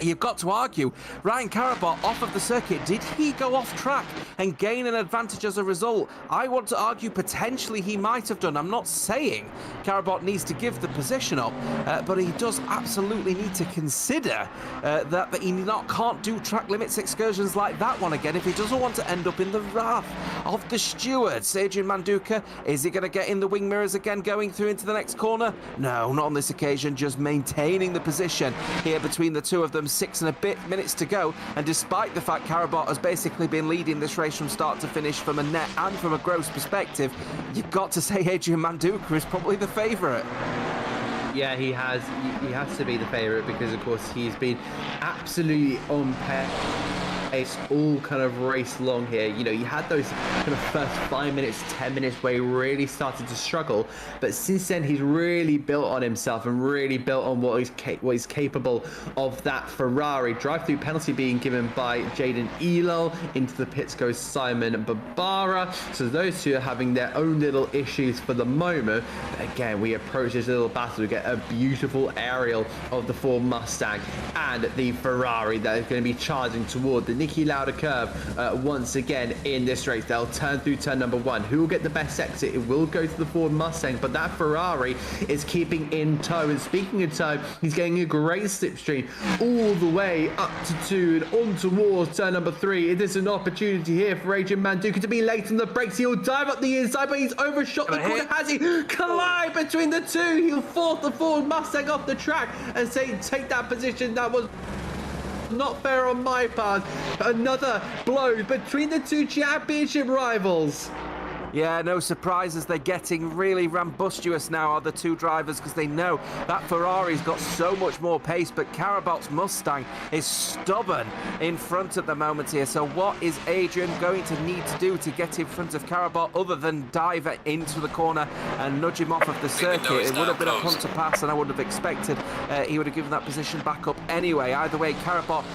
S2: you've got to argue, Ryan Carabot off of the circuit, did he go off track and gain an advantage as a result? I want to argue potentially he might have done. I'm not saying Carabot needs to give the position up, but he does absolutely need to consider that he can't do track limits excursions like that one again if he doesn't want to end up in the wrath of the stewards. Adrian Manduka, is he going to get in the wing mirrors again going through into the next corner? No, not on this occasion, just maintaining the position here between the two of them. 6 and a bit minutes to go, and despite the fact Carabot has basically been leading this race from start to finish from a net and from a gross perspective, you've got to say Adrian Manduka is probably the favourite.
S1: Yeah, he has to be the favourite, because of course he's been absolutely on pace all kind of race long here. You know, you had those kind of first 5 minutes, 10 minutes where he really started to struggle, but since then he's really built on himself and really built on what he's capable of. That Ferrari drive-through penalty being given by Jaden Elul. Into the pits goes Simon Barbara, so those two are having their own little issues for the moment. But again, we approach this little battle. We get a beautiful aerial of the Ford Mustang and the Ferrari that is going to be charging toward the Niki Lauda curve once again in this race. They'll turn through turn number 1. Who will get the best exit? It will go to the Ford Mustang, but that Ferrari is keeping in tow. And speaking of tow, he's getting a great slipstream all the way up to 2 and on towards turn number 3. It is an opportunity here for Adrian Manduka to be late on the brakes. He'll dive up the inside, but he's overshot the corner. Has he? Collide between the two. He'll force the Ford Mustang off the track and say, take that position. That was not fair on my part. Another blow between the two championship rivals.
S2: Yeah, no surprises. They're getting really rambustuous now, are the two drivers, because they know that Ferrari's got so much more pace, but Carabot's Mustang is stubborn in front at the moment here. So what is Adrian going to need to do to get in front of Carabot other than dive into the corner and nudge him off of the circuit? It would have been a punt to pass, and I would have expected he would have given that position back up anyway. Either way, Carabot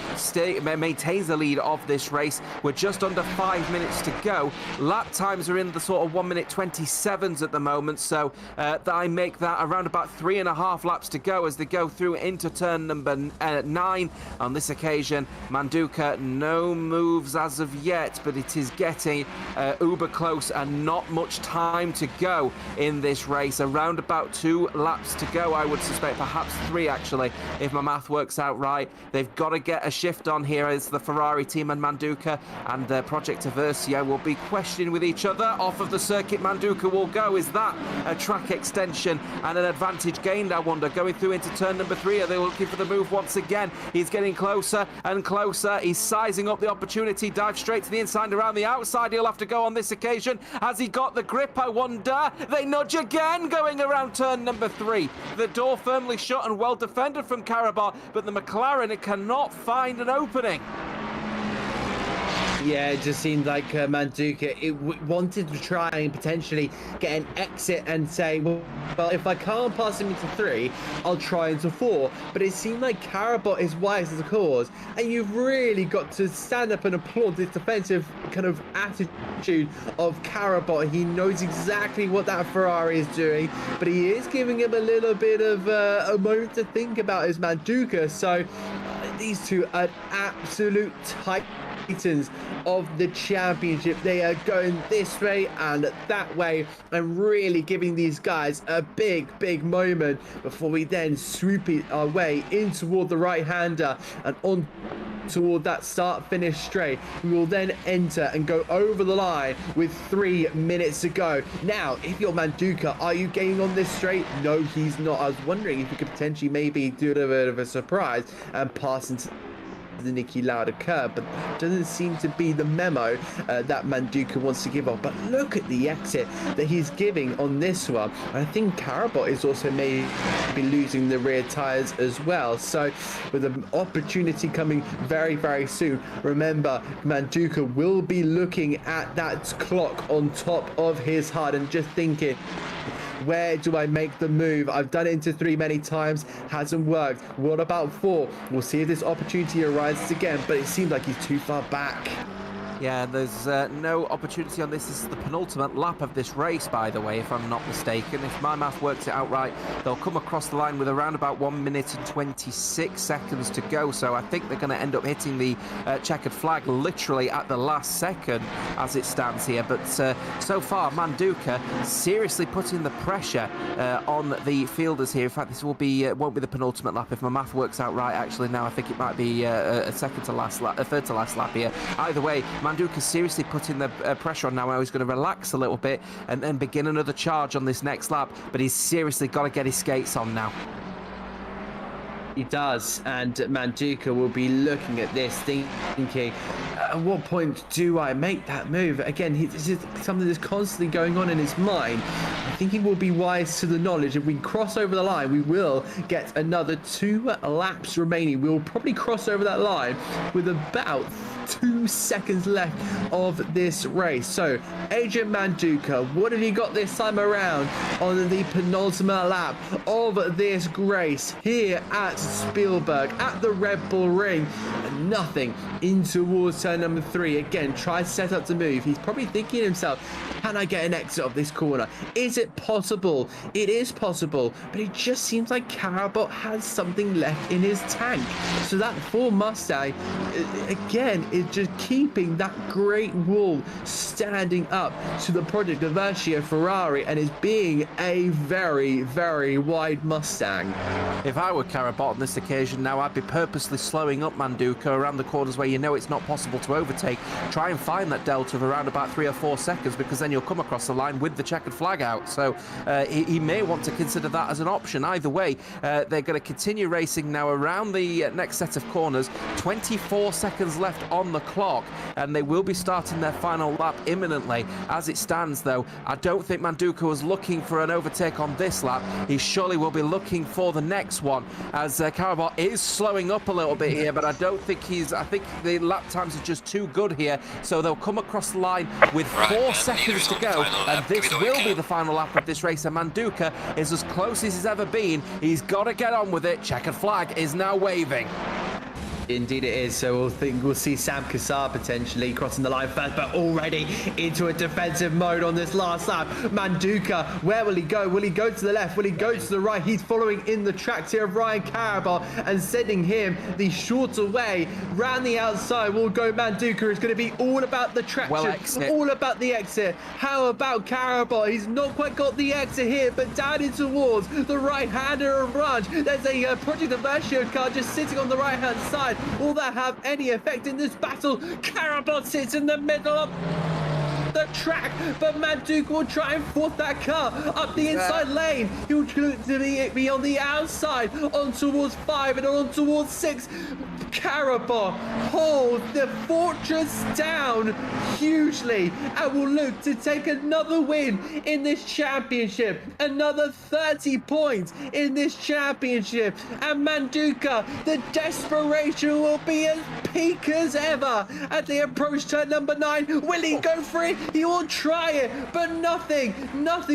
S2: maintains the lead of this race. We're just under 5 minutes to go. Lap times are in the sort of 1:27 at the moment, so I make that around about 3.5 laps to go as they go through into turn number 9. On this occasion, Manduka, no moves as of yet, but it is getting uber close and not much time to go in this race. Around about 2 laps to go, I would suspect, perhaps 3 actually, if my math works out right. They've got to get a shift on here as the Ferrari team and Manduka and Project Aversio will be questioning with each other. Off off of the circuit Manduka will go. Is that a track extension and an advantage gained, I wonder? Going through into turn number 3, are they looking for the move once again? He's getting closer and closer. He's sizing up the opportunity, dive straight to the inside and around the outside. He'll have to go on this occasion. Has he got the grip, I wonder? They nudge again going around turn number 3. The door firmly shut and well defended from Karabakh, but the McLaren cannot find an opening.
S1: Yeah, it just seemed like Manduka wanted to try and potentially get an exit and say, well, if I can't pass him into 3, I'll try into 4. But it seemed like Karabakh is wise as a cause, and you've really got to stand up and applaud this defensive kind of attitude of Karabakh. He knows exactly what that Ferrari is doing, but he is giving him a little bit of a moment to think about his Manduka. So these two are absolute titans of the championship. They are going this way and that way and really giving these guys a big moment before we then swoop it our way in toward the right-hander and on toward that start-finish straight. We will then enter and go over the line with 3 minutes to go. Now, if you're Manduka, are you getting on this straight? No, he's not. I was wondering if he could potentially maybe do a bit of a surprise and pass into the Niki Lauda curb, but doesn't seem to be the memo that Manduka wants to give off. But look at the exit that he's giving on this one. I think Karabakh is also maybe losing the rear tires as well. So with an opportunity coming very soon, remember Manduka will be looking at that clock on top of his HUD and just thinking, where do I make the move? I've done it into 3 many times, hasn't worked. What about 4? We'll see if this opportunity arises again, but it seems like he's too far back.
S2: Yeah, there's no opportunity on this. This is the penultimate lap of this race, by the way, if I'm not mistaken. If my math works it out right, they'll come across the line with around about 1 minute and 26 seconds to go. So I think they're going to end up hitting the checkered flag literally at the last second as it stands here. But so far, Manduka seriously putting the pressure on the fielders here. In fact, this will be won't be the penultimate lap if my math works out right. Actually, now I think it might be a third to last lap here. Either way, Manduka's seriously putting the pressure on now. He's going to relax a little bit and then begin another charge on this next lap, but he's seriously got to get his skates on now.
S1: He does, and Manduka will be looking at this thinking, at what point do I make that move? Again, this is something that's constantly going on in his mind. I think he will be wise to the knowledge if we cross over the line, we will get another 2 laps remaining. We'll probably cross over that line with about 2 seconds left of this race. So Adrian Manduka, what have you got this time around on the penultimate lap of this race here at Spielberg at the Red Bull Ring? Nothing in towards turn number 3. Again, tries to set up to move. He's probably thinking to himself, can I get an exit of this corner? Is it possible? It is possible, but it just seems like Karabakh has something left in his tank. So that Ford Mustang again is just keeping that great wall standing up to the Project Diversio Ferrari and is being a very wide Mustang.
S2: If I were Karabakh on this occasion now, I'd be purposely slowing up Manduka around the corners where you know it's not possible to overtake. Try and find that delta of around about 3 or 4 seconds, because then you'll come across the line with the checkered flag out. So he may want to consider that as an option. Either way, they're going to continue racing now around the next set of corners. 24 seconds left on the clock, and they will be starting their final lap imminently. As it stands, though, I don't think Manduka was looking for an overtake on this lap. He surely will be looking for the next one, as Karabakh is slowing up a little bit here, but I don't think I think the lap times are just too good here, so they'll come across the line with 4 seconds to go, and this will be the final lap of this race, and Manduka is as close as he's ever been. He's got to get on with it. Checkered flag is now waving.
S1: Indeed it is. So we'll see Sam Kassar potentially crossing the line first, but already into a defensive mode on this last lap. Manduka, where will he go? Will he go to the left? Will he go to the right? He's following in the tracks here of Ryan Karabakh and sending him the shorter way. Round the outside will go Manduka. It's going to be all about the traction, all about the exit. How about Karabakh? He's not quite got the exit here, but down in towards the right-hander of Raj. There's a Project Diversio car just sitting on the right-hand side. Will that have any effect in this battle? Karabakh sits in the middle of the track, but Manduka will try and force that car up the inside lane. He'll look to be on the outside, on towards 5 and on towards 6. Karabakh holds the fortress down hugely and will look to take another win in this championship. Another 30 points in this championship. And Manduka, the desperation will be as peak as ever as they approach turn number 9. Will he go for it? He will try it, but nothing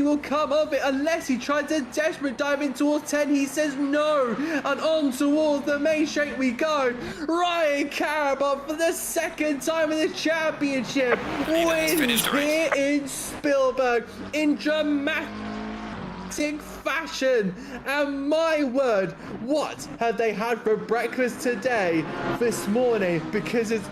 S1: will come of it unless he tries to desperate dive in towards 10. He says no, and on towards the main straight we go. Ryan Karabakh for the second time in the championship wins here in Spielberg in dramatic fashion. And my word, what have they had for breakfast today, this morning? Because it's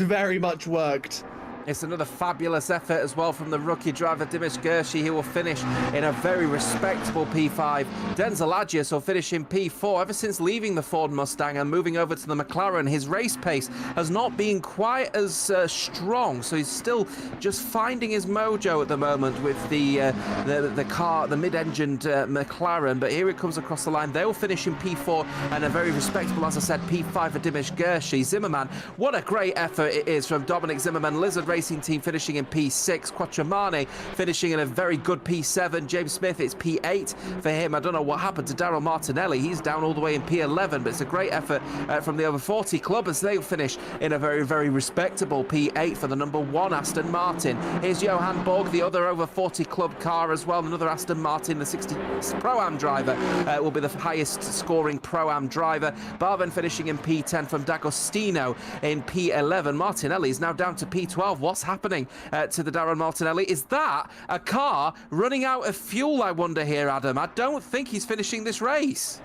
S1: very much worked.
S2: It's another fabulous effort as well from the rookie driver Dimesh Gershi. He will finish in a very respectable P5. Denzel Agius will finish in P4. Ever since leaving the Ford Mustang and moving over to the McLaren, his race pace has not been quite as strong. So he's still just finding his mojo at the moment with the car, the mid-engined McLaren. But here it comes across the line. They will finish in P4 and a very respectable, as I said, P5 for Dimesh Gershi. Zimmerman, what a great effort it is from Dominic Zimmerman. Lizard Racing Team finishing in P6. Quattromani finishing in a very good P7. James Smith, it's P8 for him. I don't know what happened to Daryl Martinelli. He's down all the way in P11, but it's a great effort from the over 40 club as they finish in a very, very respectable P8 for the number 1 Aston Martin. Here's Johan Borg, the other over 40 club car as well. Another Aston Martin, the 60 Pro-Am driver, will be the highest scoring Pro-Am driver. Barben finishing in P10 from D'Agostino in P11. Martinelli is now down to P12. What's happening to the Darren Martinelli? Is that a car running out of fuel, I wonder here, Adam? I don't think he's finishing this race.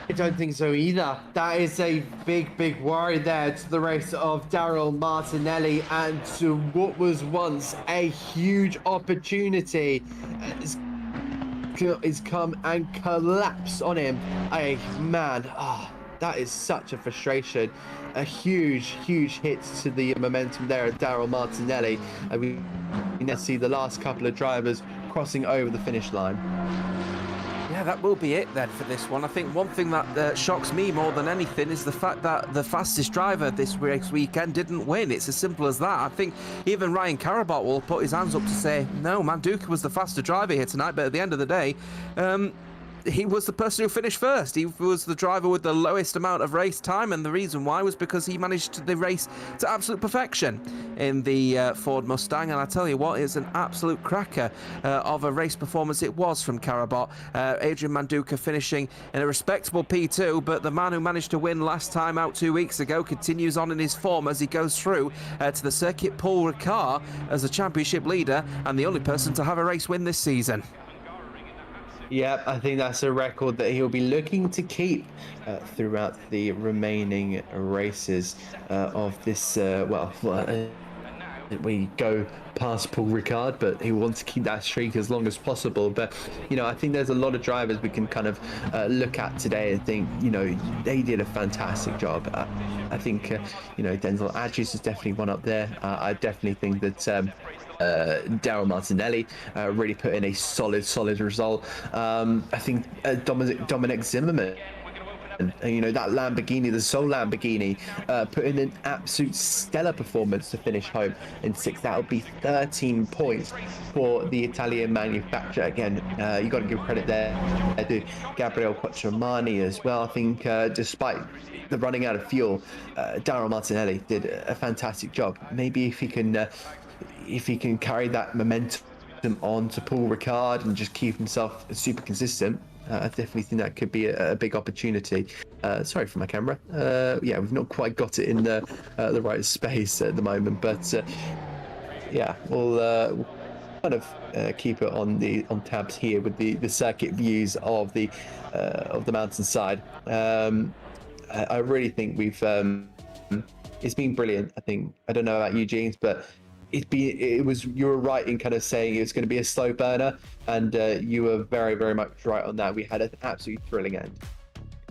S1: I don't think so either. That is a big worry there to the race of Daryl Martinelli, and to what was once a huge opportunity is come and collapse on him. That is such a frustration. A huge hit to the momentum there of Daryl Martinelli. And we now see the last couple of drivers crossing over the finish line.
S2: Yeah, that will be it then for this one. I think one thing that shocks me more than anything is the fact that the fastest driver this race weekend didn't win. It's as simple as that. I think even Ryan Karabakh will put his hands up to say, no, Manduka was the faster driver here tonight, but at the end of the day, he was the person who finished first. He was the driver with the lowest amount of race time, and the reason why was because he managed the race to absolute perfection in the Ford Mustang. And I tell you what, it's an absolute cracker of a race performance it was from Karabakh. Adrian Manduka finishing in a respectable P2, but the man who managed to win last time out 2 weeks ago continues on in his form as he goes through to the Circuit Paul Ricard as the championship leader and the only person to have a race win this season.
S1: Yeah, I think that's a record that he'll be looking to keep throughout the remaining races of this. We go past Paul Ricard, but he wants to keep that streak as long as possible. But I think there's a lot of drivers we can kind of look at today and think they did a fantastic job. I think Denzel Agius is definitely one up there. I definitely think that Daryl Martinelli really put in a solid result. I think Dominic Zimmerman, that Lamborghini, the Soul Lamborghini, put in an absolute stellar performance to finish home in 6th. That would be 13 points for the Italian manufacturer. Again, you got to give credit there to Gabriele Quattromani as well. I think despite the running out of fuel, Daryl Martinelli did a fantastic job. Maybe if he can carry that momentum on to Paul Ricard and just keep himself super consistent, I definitely think that could be a big opportunity. Sorry for my camera. Yeah, we've not quite got it in the right space at the moment, but yeah, we'll kind of keep it on tabs here with the circuit views of the mountainside. I really think it's been brilliant. I don't know about you, James, but you were right in kind of saying it was going to be a slow burner, and you were very much right on that. We had an absolutely thrilling end.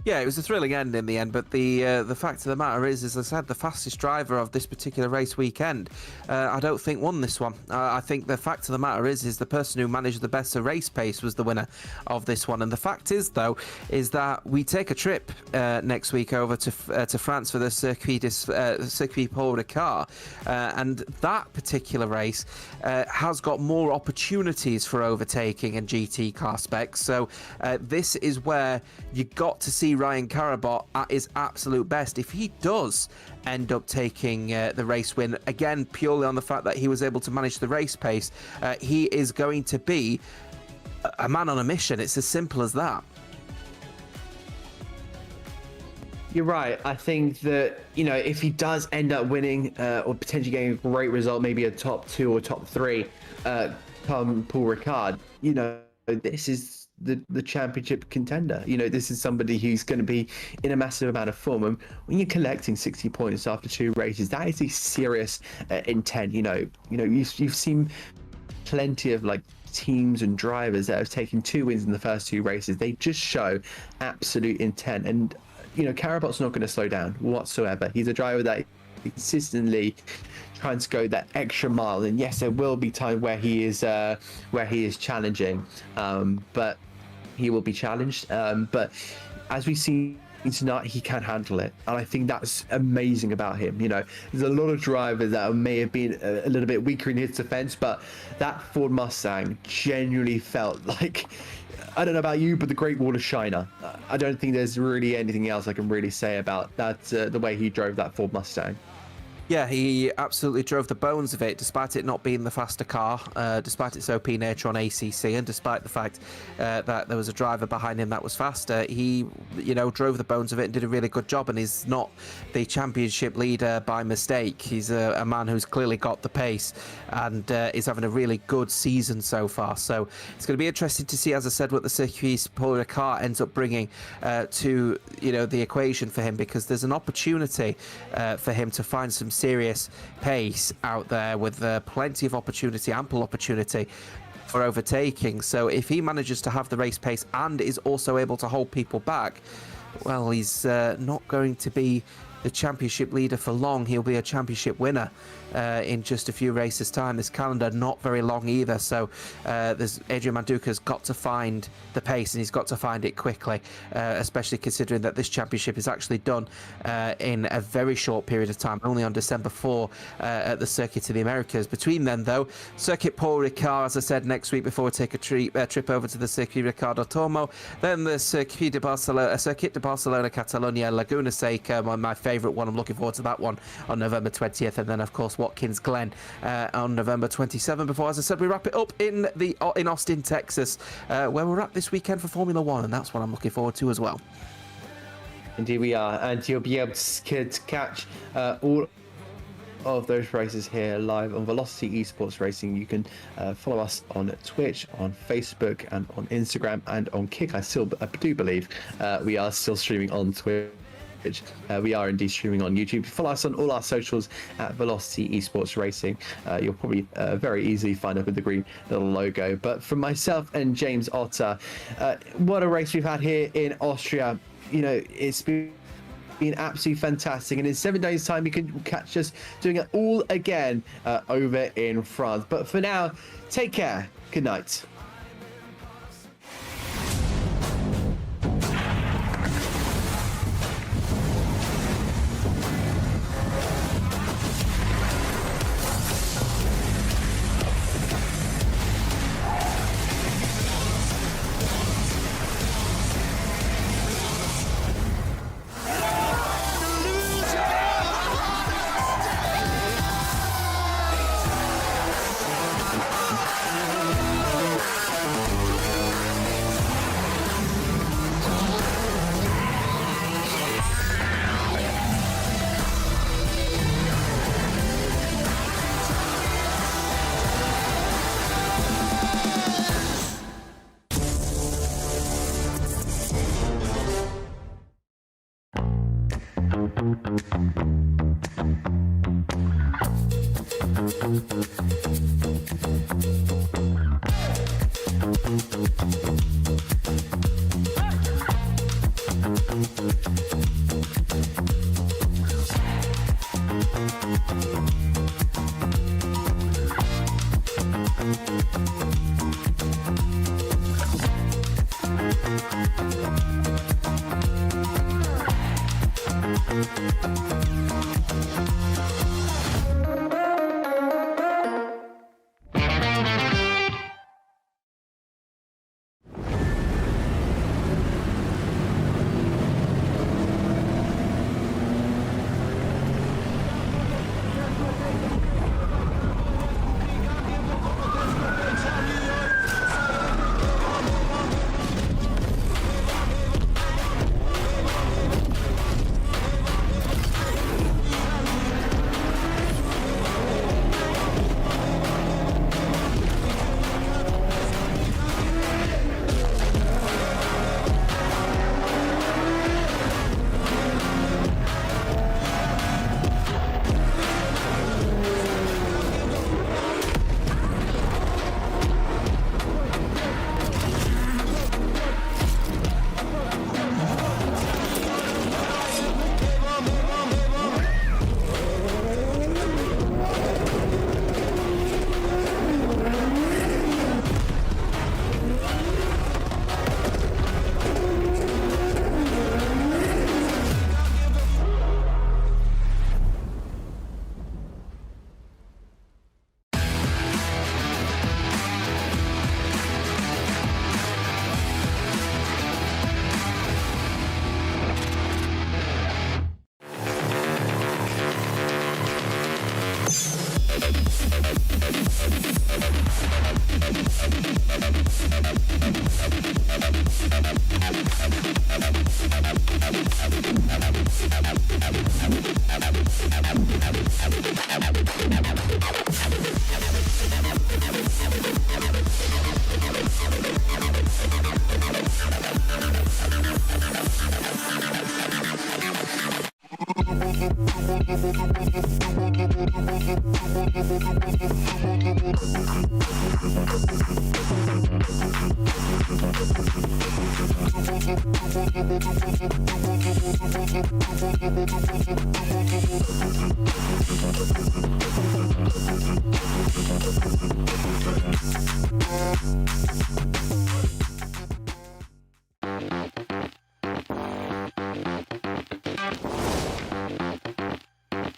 S2: Yeah, it was a thrilling end in the end, but the fact of the matter is, as I said, the fastest driver of this particular race weekend, I don't think won this one. I think the fact of the matter is the person who managed the better race pace was the winner of this one. And the fact is, though, is that we take a trip next week over to France for the Circuit Paul Ricard, and that particular race has got more opportunities for overtaking and GT car specs. So this is where you got to see Ryan Carabot at his absolute best. If he does end up taking the race win, again, purely on the fact that he was able to manage the race pace, he is going to be a man on a mission. It's as simple as that.
S1: You're right. I think that, if he does end up winning or potentially getting a great result, maybe a top 2 or top 3 come Paul Ricard, this is the championship contender. This is somebody who's going to be in a massive amount of form. And when you're collecting 60 points after 2 races, that is a serious intent. You've seen plenty of teams and drivers that have taken 2 wins in the first 2 races. They just show absolute intent. And Carabot's not going to slow down whatsoever. He's a driver that consistently trying to go that extra mile. And yes, there will be time where he is challenging, but he will be challenged. But as we see tonight, he can handle it, and I think that's amazing about him. There's a lot of drivers that may have been a little bit weaker in his defense, but that Ford Mustang genuinely felt like, I don't know about you, but the Great Wall of China. I don't think there's really anything else I can really say about that, the way he drove that Ford Mustang.
S2: Yeah, he absolutely drove the bones of it, despite it not being the faster car, despite its OP nature on ACC, and despite the fact that there was a driver behind him that was faster. He, drove the bones of it and did a really good job, and he's not the championship leader by mistake. He's a man who's clearly got the pace and is having a really good season so far. So it's going to be interesting to see, as I said, what the Circuit Paul Ricard ends up bringing to, the equation for him, because there's an opportunity for him to find some serious pace out there with plenty of opportunity, ample opportunity for overtaking. So if he manages to have the race pace and is also able to hold people back, well, he's not going to be the championship leader for long. He'll be a championship winner in just a few races time. This calendar not very long either, so Adrian Manduca's got to find the pace, and he's got to find it quickly, especially considering that this championship is actually done in a very short period of time, only on December 4 at the Circuit of the Americas. Between then, though, Circuit Paul Ricard, as I said, next week before we take a trip over to the Circuit Ricardo Tormo, then the Circuit de Barcelona Catalunya Laguna Seca, my favourite one. I'm looking forward to that one on November 20th, and then of course Watkins Glen on November 27th, before, as I said, we wrap it up in Austin, Texas, where we're at this weekend for Formula 1, and that's what I'm looking forward to as well.
S1: Indeed we are, and you'll be able to catch all of those races here live on Velocity Esports Racing. You can follow us on Twitch, on Facebook, and on Instagram, and on Kick. I do believe we are still streaming on Twitch. We are indeed streaming on YouTube. Follow us on all our socials at Velocity Esports Racing. You'll probably very easily find us with the green little logo. But from myself and James Otter, what a race we've had here in Austria. It's been absolutely fantastic, and in 7 days' time you can catch us doing it all again over in France. But for now, take care. Good night.